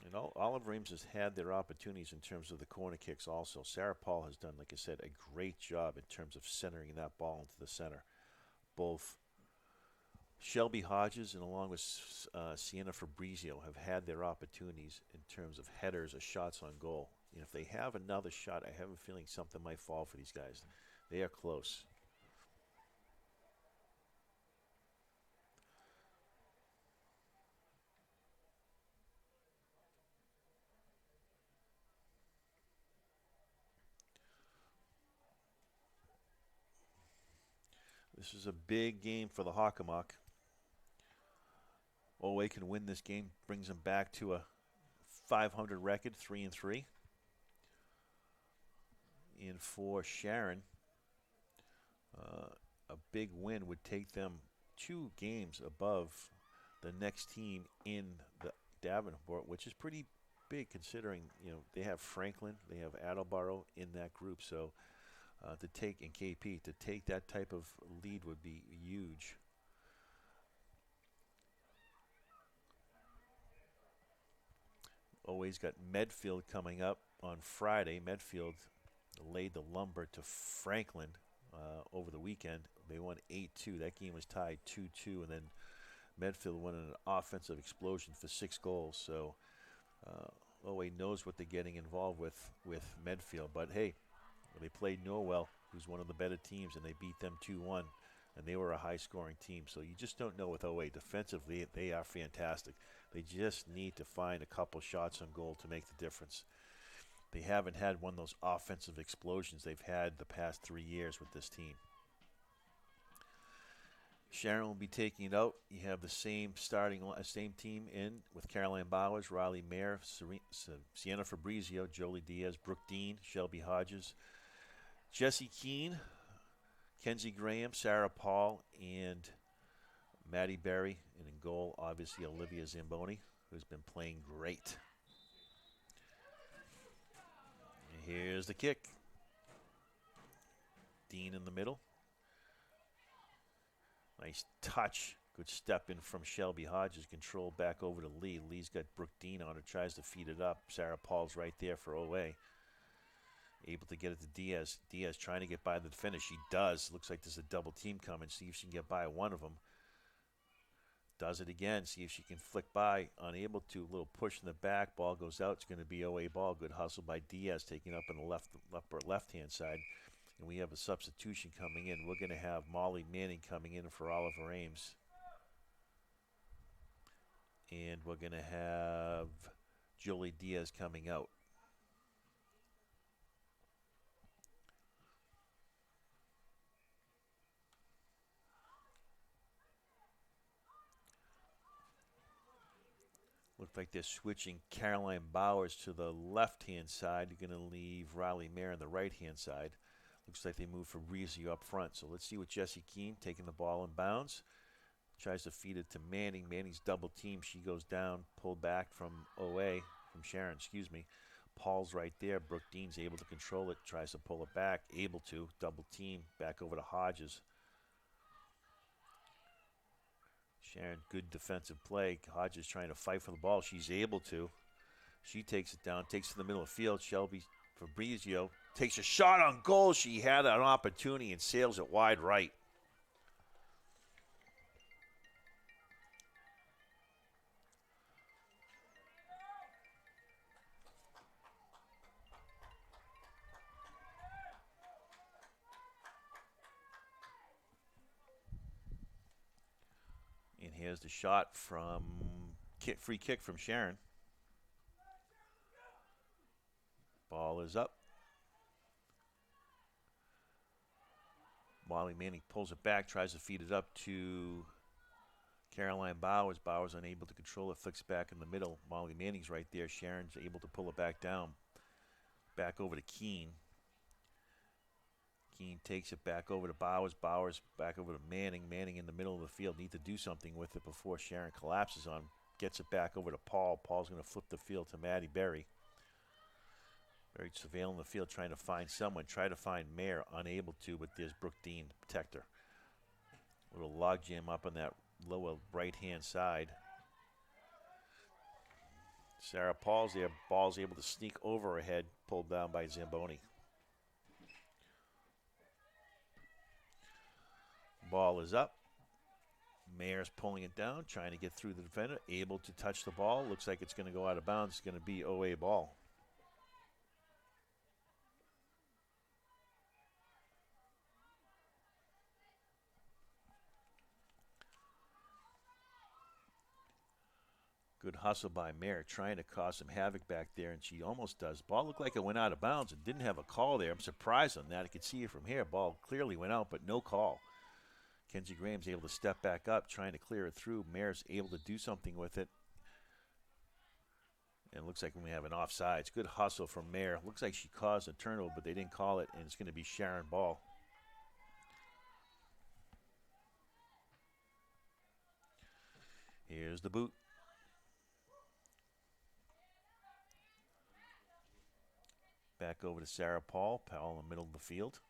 [SPEAKER 2] And Oliver Ames has had their opportunities in terms of the corner kicks also. Sarah Paul has done, like I said, a great job in terms of centering that ball into the center. Both Shelby Hodges and along with Sienna Fabrizio have had their opportunities in terms of headers or shots on goal. And if they have another shot, I have a feeling something might fall for these guys. They are close. This is a big game for the Hockomock. OA can win this game, brings them back to a 500 record, 3-3. And for Sharon, a big win would take them 2 games above the next team in the Davenport, which is pretty big considering, they have Franklin, they have Attleboro in that group. So to take, in KP, to take that type of lead would be huge. Always got Medfield coming up on Friday. Medfield laid the lumber to Franklin over the weekend. They won 8-2. That game was tied 2-2, and then Medfield won an offensive explosion for 6 goals. So OA knows what they're getting involved with Medfield. But hey, they played Norwell, who's one of the better teams, and they beat them 2-1. and they were a high-scoring team. So you just don't know with OA. Defensively, they are fantastic. They just need to find a couple shots on goal to make the difference. They haven't had one of those offensive explosions they've had the past 3 years with this team. Sharon will be taking it out. You have the same same team in with Caroline Bowers, Riley Mayer, Sienna Fabrizio, Jolie Diaz, Brooke Dean, Shelby Hodges, Jessie Keene, Kenzie Graham, Sarah Paul, and Maddie Berry. And in goal, obviously, Olivia Zamboni, who's been playing great. And here's the kick. Dean in the middle. Nice touch. Good step in from Shelby Hodges. Control back over to Lee. Lee's got Brooke Dean on her. Tries to feed it up. Sarah Paul's right there for OA. Able to get it to Diaz. Diaz trying to get by the defender. She does. Looks like there's a double team coming. See if she can get by one of them. Does it again. See if she can flick by. Unable to. A little push in the back. Ball goes out. It's going to be OA ball. Good hustle by Diaz. Taking up on the left-hand side. And we have a substitution coming in. We're going to have Molly Manning coming in for Oliver Ames. And we're going to have Jolie Diaz coming out. Looks like they're switching Caroline Bowers to the left-hand side. You're going to leave Riley Mayer on the right-hand side. Looks like they move Fabrizio up front. So let's see what Jessie Keene taking the ball in bounds. Tries to feed it to Manning. Manning's double team. She goes down, pulled back from OA, from Sharon, excuse me. Paul's right there. Brooke Dean's able to control it. Tries to pull it back. Able to. Double team. Back over to Hodges. Sharon, good defensive play. Hodges trying to fight for the ball. She's able to. She takes it down. Takes it to the middle of the field. Shelby Fabrizio takes a shot on goal. She had an opportunity and sails it wide right. And here's the shot from free kick from Sharon. Ball is up. Molly Manning pulls it back, tries to feed it up to Caroline Bowers. Bowers unable to control it, flicks back in the middle. Molly Manning's right there. Sharon's able to pull it back down. Back over to Keene. Keene takes it back over to Bowers. Bowers back over to Manning. Manning in the middle of the field. Need to do something with it before Sharon collapses on. Gets it back over to Paul. Paul's going to flip the field to Maddie Berry. Berry surveilling the field, trying to find someone. Try to find Mayer. Unable to, but there's Brooke Dean, protector. Little log jam up on that lower right-hand side. Sarah Paul's there. Ball's able to sneak over her head. Pulled down by Zamboni. Ball is up. Mayer's pulling it down, trying to get through the defender. Able to touch the ball. Looks like it's going to go out of bounds. It's going to be OA ball. Good hustle by Mayer, trying to cause some havoc back there, and she almost does. Ball looked like it went out of bounds and didn't have a call there. I'm surprised on that. I could see it from here. Ball clearly went out, but no call. Kenzie Graham's able to step back up, trying to clear it through. Mayer's able to do something with it. And it looks like we have an offside. It's good hustle from Mayer. Looks like she caused a turnover, but they didn't call it, and it's going to be Sharon ball. Here's the boot. Back over to Sarah Paul. Paul in the middle of the field.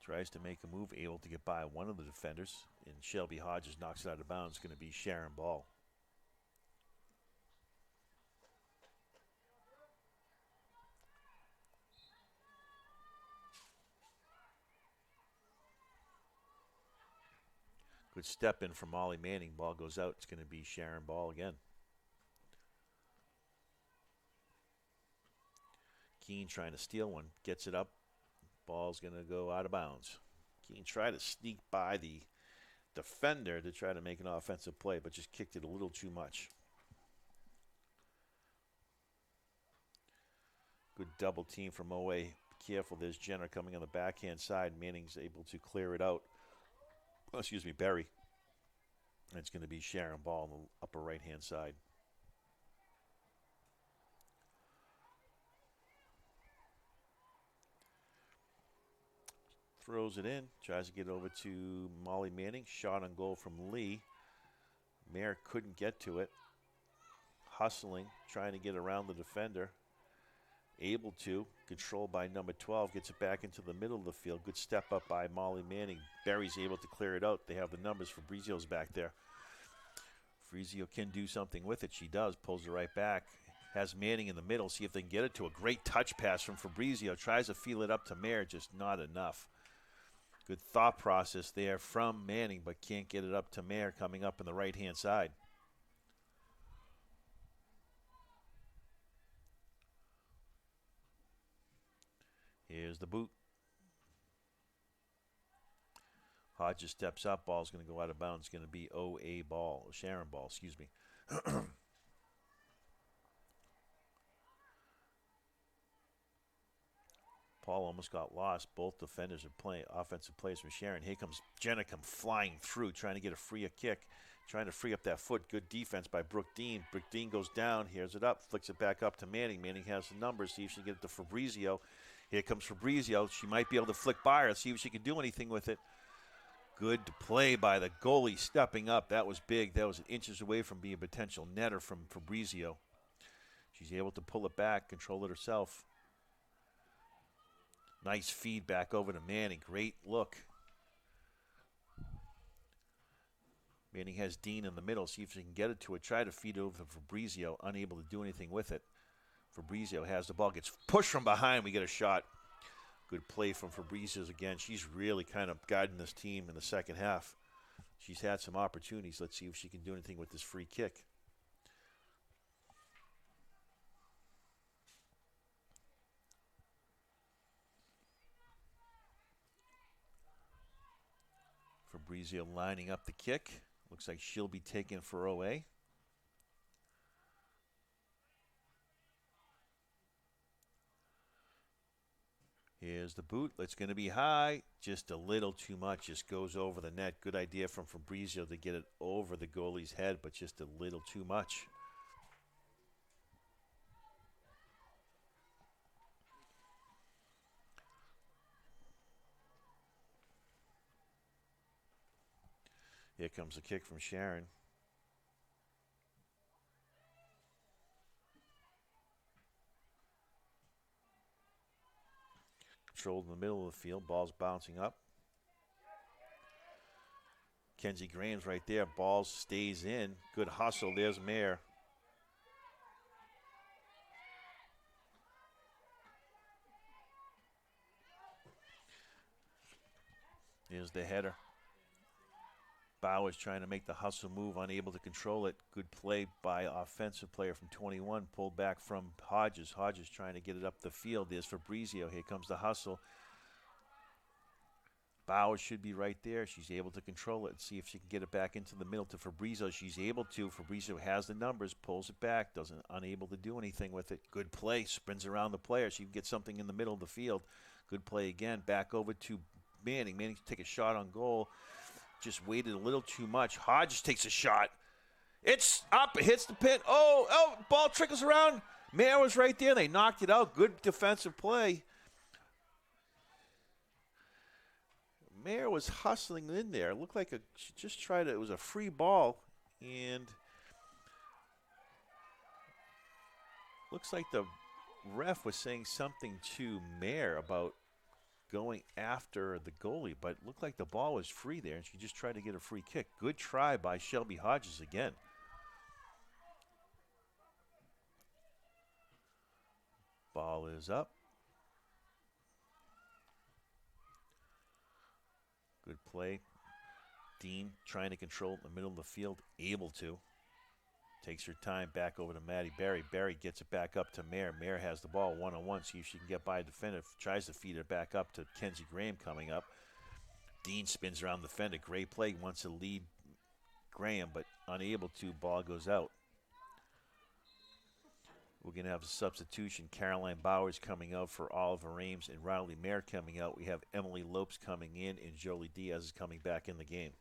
[SPEAKER 2] Tries to make a move, able to get by one of the defenders. And Shelby Hodges knocks it out of bounds. It's going to be Sharon ball. Good step in from Molly Manning. Ball goes out. It's going to be Sharon ball again. Keene trying to steal one. Gets it up. Ball's going to go out of bounds. Keene tried to sneak by the defender to try to make an offensive play, but just kicked it a little too much. Good double team from OA. Careful, there's Jenner coming on the backhand side. Manning's able to clear it out. Oh, excuse me, Berry. And it's going to be Sharon ball on the upper right-hand side. Throws it in, tries to get over to Molly Manning. Shot on goal from Lee. Mayer couldn't get to it. Hustling, trying to get around the defender. Able to, controlled by number 12, gets it back into the middle of the field. Good step up by Molly Manning. Berry's able to clear it out. They have the numbers. Fabrizio's back there. Fabrizio can do something with it. She does, pulls it right back. Has Manning in the middle, see if they can get it to a great touch pass from Fabrizio. Tries to feel it up to Mayer, just not enough. Good thought process there from Manning, but can't get it up to Mayer coming up in the right-hand side. Here's the boot. Hodges steps up. Ball's going to go out of bounds. It's going to be OA ball. Sharon ball, excuse me. Paul almost got lost. Both defenders are playing offensive plays from Sharon. Here comes Jenna flying through, trying to get a free kick, trying to free up that foot. Good defense by Brooke Dean. Brooke Dean goes down, hears it up, flicks it back up to Manning. Manning has the numbers, see if she can get it to Fabrizio. Here comes Fabrizio. She might be able to flick by her, see if she can do anything with it. Good play by the goalie stepping up. That was big. That was inches away from being a potential netter from Fabrizio. She's able to pull it back, control it herself. Nice feedback over to Manning. Great look. Manning has Dean in the middle. See if she can get it to it. Try to feed it over to Fabrizio. Unable to do anything with it. Fabrizio has the ball. Gets pushed from behind. We get a shot. Good play from Fabrizio's again. She's really kind of guiding this team in the second half. She's had some opportunities. Let's see if she can do anything with this free kick. Fabrizio lining up the kick. Looks like she'll be taken for OA. Here's the boot. It's going to be high. Just a little too much. Just goes over the net. Good idea from Fabrizio to get it over the goalie's head, but just a little too much. Here comes a kick from Sharon. Controlled in the middle of the field. Ball's bouncing up. Kenzie Graham's right there. Ball stays in. Good hustle. There's Mayer. Here's the header. Bauer's trying to make the hustle move, unable to control it. Good play by offensive player from 21, pulled back from Hodges. Hodges trying to get it up the field. There's Fabrizio. Here comes the hustle. Bauer should be right there. She's able to control it and see if she can get it back into the middle to Fabrizio. She's able to. Fabrizio has the numbers, pulls it back, unable to do anything with it. Good play, spins around the player. She can get something in the middle of the field. Good play again. Back over to Manning. Manning to take a shot on goal. Just waited a little too much. Hodges takes a shot. It's up. It hits the pin. Oh, ball trickles around. Mayer was right there. They knocked it out. Good defensive play. Mayer was hustling in there. It looked like she just tried it. It was a free ball. And looks like the ref was saying something to Mayer about going after the goalie, but it looked like the ball was free there, and she just tried to get a free kick. Good try by Shelby Hodges again. Ball is up. Good play. Dean trying to control it in the middle of the field, able to. Takes her time back over to Maddie Berry. Berry gets it back up to Mare. Mare has the ball one-on-one, see if she can get by a defender. Tries to feed it back up to Kenzie Graham coming up. Dean spins around the defender. Great play, wants to lead Graham, but unable to. Ball goes out. We're going to have a substitution. Caroline Bowers coming out for Oliver Ames and Riley Mare coming out. We have Emily Lopes coming in, and Jolie Diaz is coming back in the game.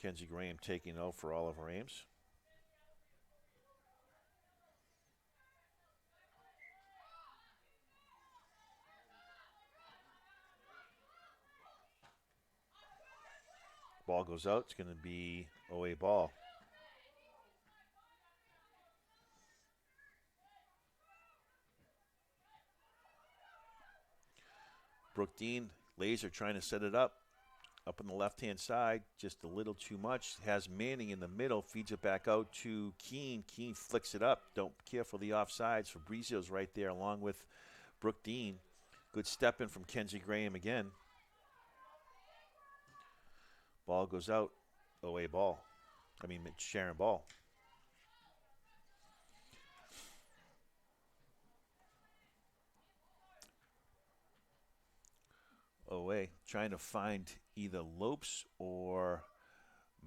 [SPEAKER 2] Kenzie Graham taking out for Oliver Ames. Ball goes out. It's going to be OA ball. Brooke Dean, laser trying to set it up on the left-hand side, just a little too much. Has Manning in the middle, feeds it back out to Keene. Keene flicks it up. Don't care for the offsides. Fabrizio's right there along with Brooke Dean. Good step in from Kenzie Graham again. Ball goes out. OA ball. Sharon ball. OA trying to find either Lopes or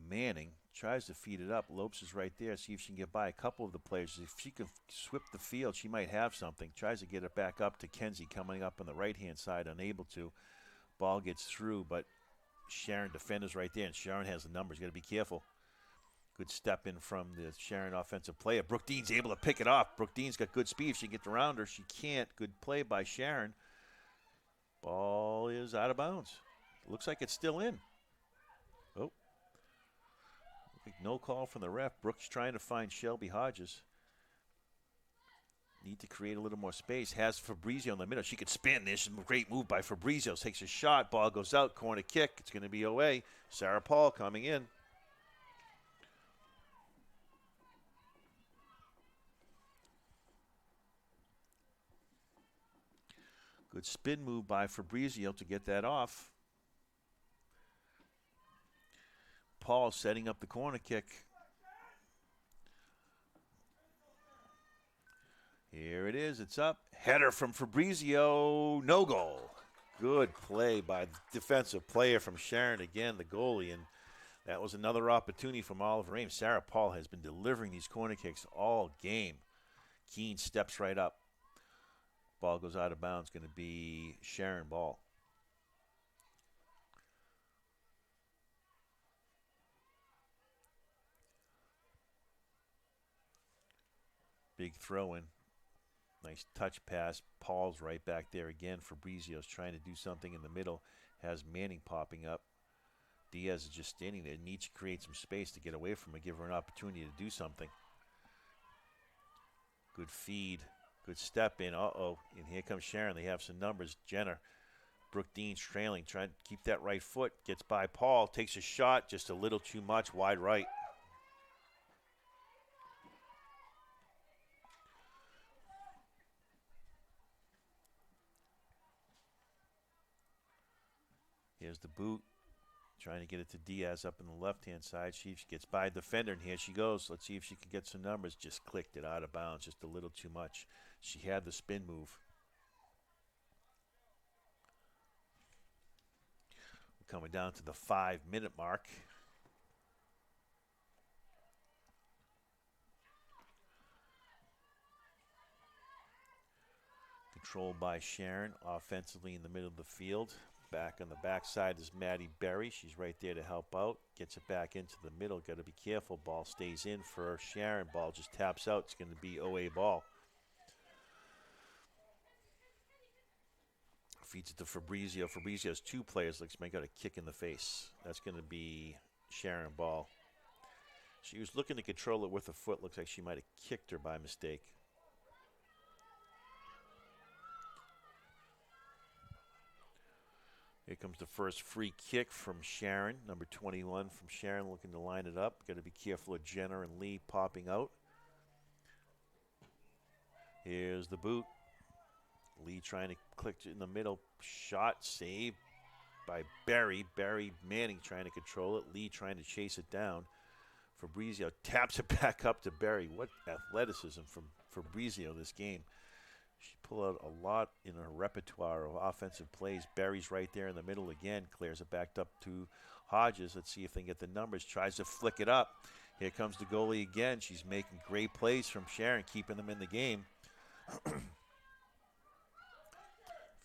[SPEAKER 2] Manning. Tries to feed it up. Lopes is right there. See if she can get by a couple of the players. If she can sweep the field, she might have something. Tries to get it back up to Kenzie coming up on the right-hand side. Unable to. Ball gets through, but Sharon defenders right there, and Sharon has the numbers. Got to be careful. Good step in from the Sharon offensive player. Brooke Dean's able to pick it off. Brooke Dean's got good speed. If she can get around her, she can't. Good play by Sharon. Ball is out of bounds. Looks like it's still in. Oh. No call from the ref. Brooks trying to find Shelby Hodges. Need to create a little more space. Has Fabrizio in the middle. She could spin. There's a great move by Fabrizio. Takes a shot. Ball goes out. Corner kick. It's going to be away. Sarah Paul coming in. Good spin move by Fabrizio to get that off. Paul setting up the corner kick. Here it is. It's up. Header from Fabrizio. No goal. Good play by the defensive player from Sharon again, the goalie. And that was another opportunity from Oliver Ames. Sarah Paul has been delivering these corner kicks all game. Keene steps right up. Ball goes out of bounds. Going to be Sharon ball. Big throw in. Nice touch pass. Paul's right back there again. Fabrizio's trying to do something in the middle. Has Manning popping up. Diaz is just standing there. Needs to create some space to get away from her. Give her an opportunity to do something. Good feed. Good step in. Uh-oh. And here comes Sharon. They have some numbers. Jenner. Brooke Dean's trailing. Trying to keep that right foot. Gets by Paul. Takes a shot. Just a little too much. Wide right. Here's the boot. Trying to get it to Diaz up on the left-hand side. She gets by a defender, and here she goes. Let's see if she can get some numbers. Just clicked it out of bounds. Just a little too much. She had the spin move. We're coming down to the 5-minute mark. Controlled by Sharon, offensively in the middle of the field. Back on the backside is Maddie Berry. She's right there to help out. Gets it back into the middle. Got to be careful. Ball stays in for Sharon. Ball just taps out. It's going to be OA ball. Feeds it to Fabrizio. Fabrizio has two players. Looks like got a kick in the face. That's going to be Sharon ball. She was looking to control it with her foot. Looks like she might have kicked her by mistake. Here comes the first free kick from Sharon, number 21 from Sharon, looking to line it up. Got to be careful of Jenner and Lee popping out. Here's the boot. Lee trying to click in the middle. Shot saved by Barry. Barry Manning trying to control it. Lee trying to chase it down. Fabrizio taps it back up to Barry. What athleticism from Fabrizio this game. She pulled out a lot in her repertoire of offensive plays. Barry's right there in the middle again. Clears it back up to Hodges. Let's see if they can get the numbers. Tries to flick it up. Here comes the goalie again. She's making great plays from Sharon, keeping them in the game.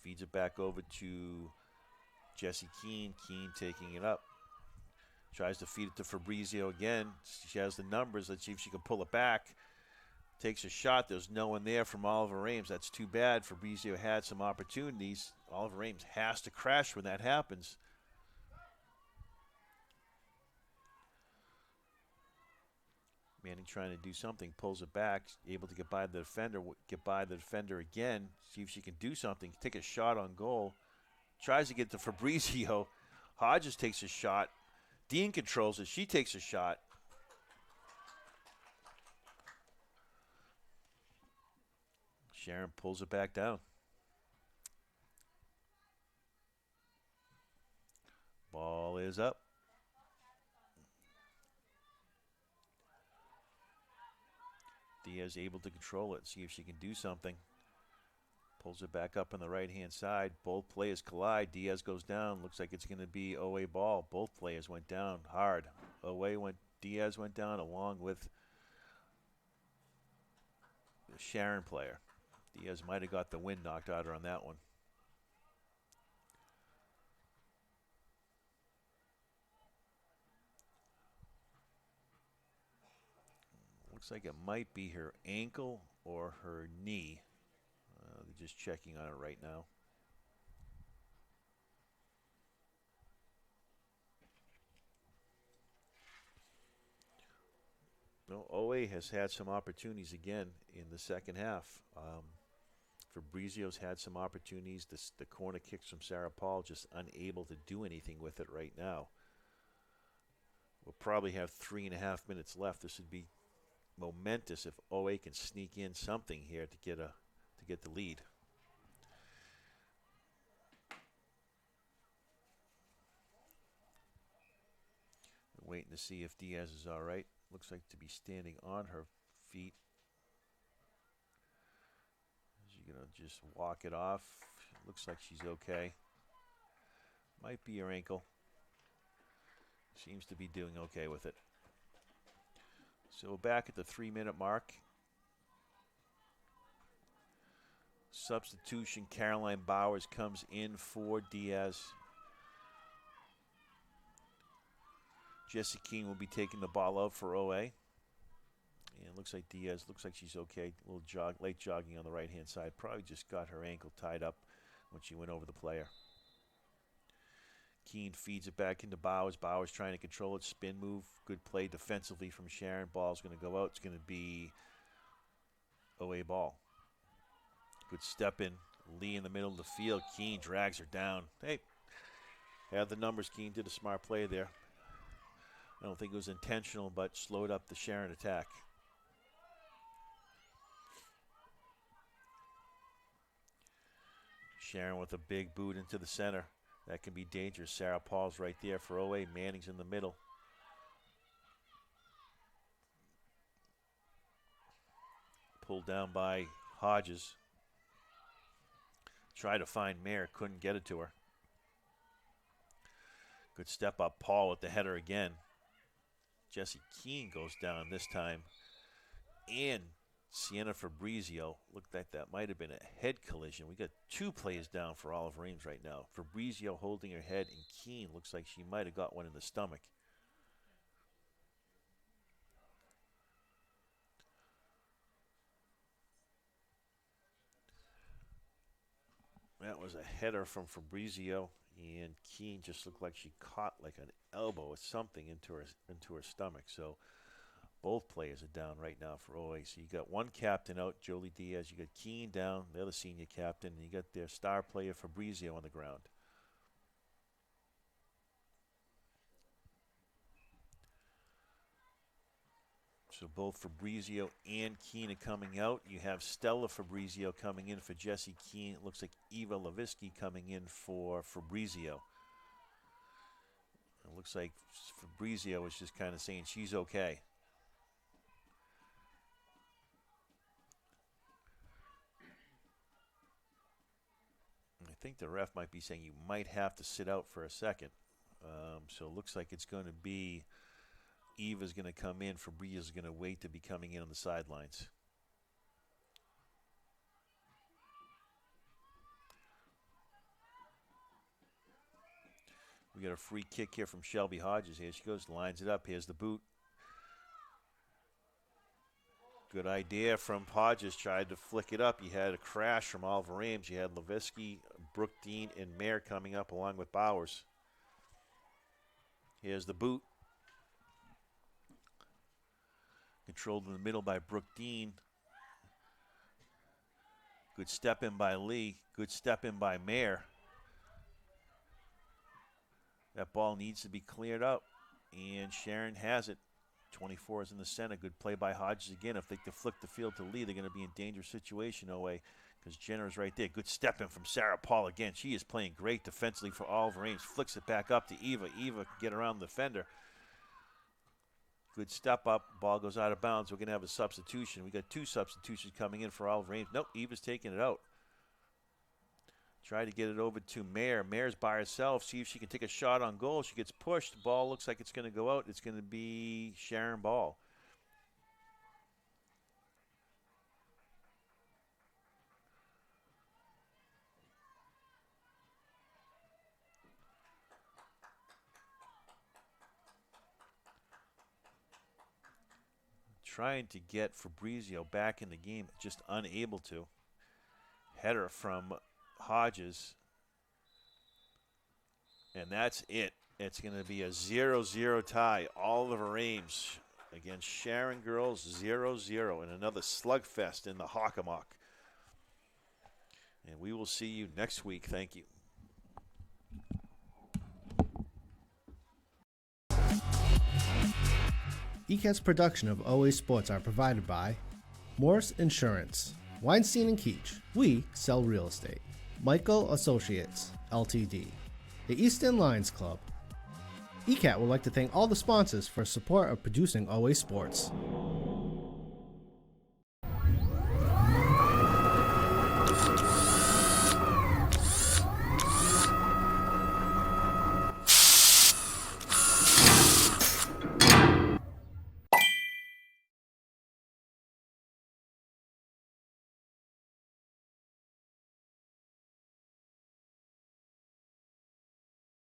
[SPEAKER 2] Feeds it back over to Jesse Keene. Keene taking it up. Tries to feed it to Fabrizio again. She has the numbers. Let's see if she can pull it back. Takes a shot. There's no one there from Oliver Ames. That's too bad. Fabrizio had some opportunities. Oliver Ames has to crash when that happens. Manning trying to do something. Pulls it back. Able to get by the defender. Get by the defender again. See if she can do something. Take a shot on goal. Tries to get to Fabrizio. Hodges takes a shot. Dean controls it. She takes a shot. Sharon pulls it back down. Ball is up. Diaz able to control it. See if she can do something. Pulls it back up on the right-hand side. Both players collide. Diaz goes down. Looks like it's going to be OA ball. Both players went down hard. Diaz went down along with the Sharon player. Diaz might have got the wind knocked out of her on that one. Looks like it might be her ankle or her knee. They're just checking on it right now. No, OA has had some opportunities again in the second half. Fabrizio's had some opportunities. The corner kicks from Sarah Paul, just unable to do anything with it right now. We'll probably have 3.5 minutes left. This would be momentous if OA can sneak in something here to get the lead. Waiting to see if Diaz is all right. Looks like to be standing on her feet. She's going to just walk it off. Looks like she's okay. Might be her ankle. Seems to be doing okay with it. So back at the 3-minute mark. Substitution, Caroline Bowers comes in for Diaz. Jesse Keene will be taking the ball out for OA. And it looks like Diaz, looks like she's okay. A little late jogging on the right-hand side. Probably just got her ankle tied up when she went over the player. Keene feeds it back into Bowers. Bowers trying to control it. Spin move. Good play defensively from Sharon. Ball's going to go out. It's going to be OA ball. Good step in. Lee in the middle of the field. Keene drags her down. Hey, had the numbers. Keene did a smart play there. I don't think it was intentional, but slowed up the Sharon attack. Sharon with a big boot into the center. That can be dangerous. Sarah Paul's right there for OA. Manning's in the middle. Pulled down by Hodges. Tried to find Mayer. Couldn't get it to her. Good step up. Paul with the header again. Jesse Keene goes down this time. And Sienna Fabrizio. Looked like that might have been a head collision. We got 2 players down for Oliver Ames right now. Fabrizio holding her head, and Keene looks like she might have got one in the stomach. That was a header from Fabrizio, and Keene just looked like she caught like an elbow or something into her stomach. So both players are down right now for OA. So you got one captain out, Jolie Diaz. You got Keene down, the other senior captain, and you got their star player Fabrizio on the ground. So both Fabrizio and Keene are coming out. You have Stella Fabrizio coming in for Jesse Keene. It looks like Eva Levisky coming in for Fabrizio. It looks like Fabrizio is just kind of saying she's okay. I think the ref might be saying you might have to sit out for a second. So it looks like it's going to be Eva's going to come in. Fabrizio's going to wait to be coming in on the sidelines. We got a free kick here from Shelby Hodges. Here she goes, lines it up. Here's the boot. Good idea from Hodges. Tried to flick it up. You had a crash from Oliver Ames. You had Levisky, Brooke Dean, and Mayer coming up along with Bowers. Here's the boot. Controlled in the middle by Brooke Dean. Good step in by Lee. Good step in by Mayer. That ball needs to be cleared up, and Sharon has it. 24 is in the center. Good play by Hodges again. If they can flick the field to Lee, they're going to be in dangerous situation, OA, because Jenner's right there. Good step in from Sarah Paul again. She is playing great defensively for Oliver Ames. Flicks it back up to Eva. Eva can get around the defender. Good step up. Ball goes out of bounds. We're going to have a substitution. We got 2 substitutions coming in for Oliver Ames. Nope, Eva's taking it out. Try to get it over to Mayer. Mayer's by herself. See if she can take a shot on goal. She gets pushed. The ball looks like it's going to go out. It's going to be Sharon Ball. Trying to get Fabrizio back in the game, just unable to. Header from Hodges. And that's it. It's going to be a 0-0 tie. Oliver Ames against Sharon girls, 0-0. And another slugfest in the Hockomock. And we will see you next week. Thank you.
[SPEAKER 1] ECAT's production of OA Sports are provided by Morse Insurance, Weinstein and Keach, we sell real estate, Michael Associates, LTD, the Easton Lions Club. ECAT would like to thank all the sponsors for support of producing OA Sports.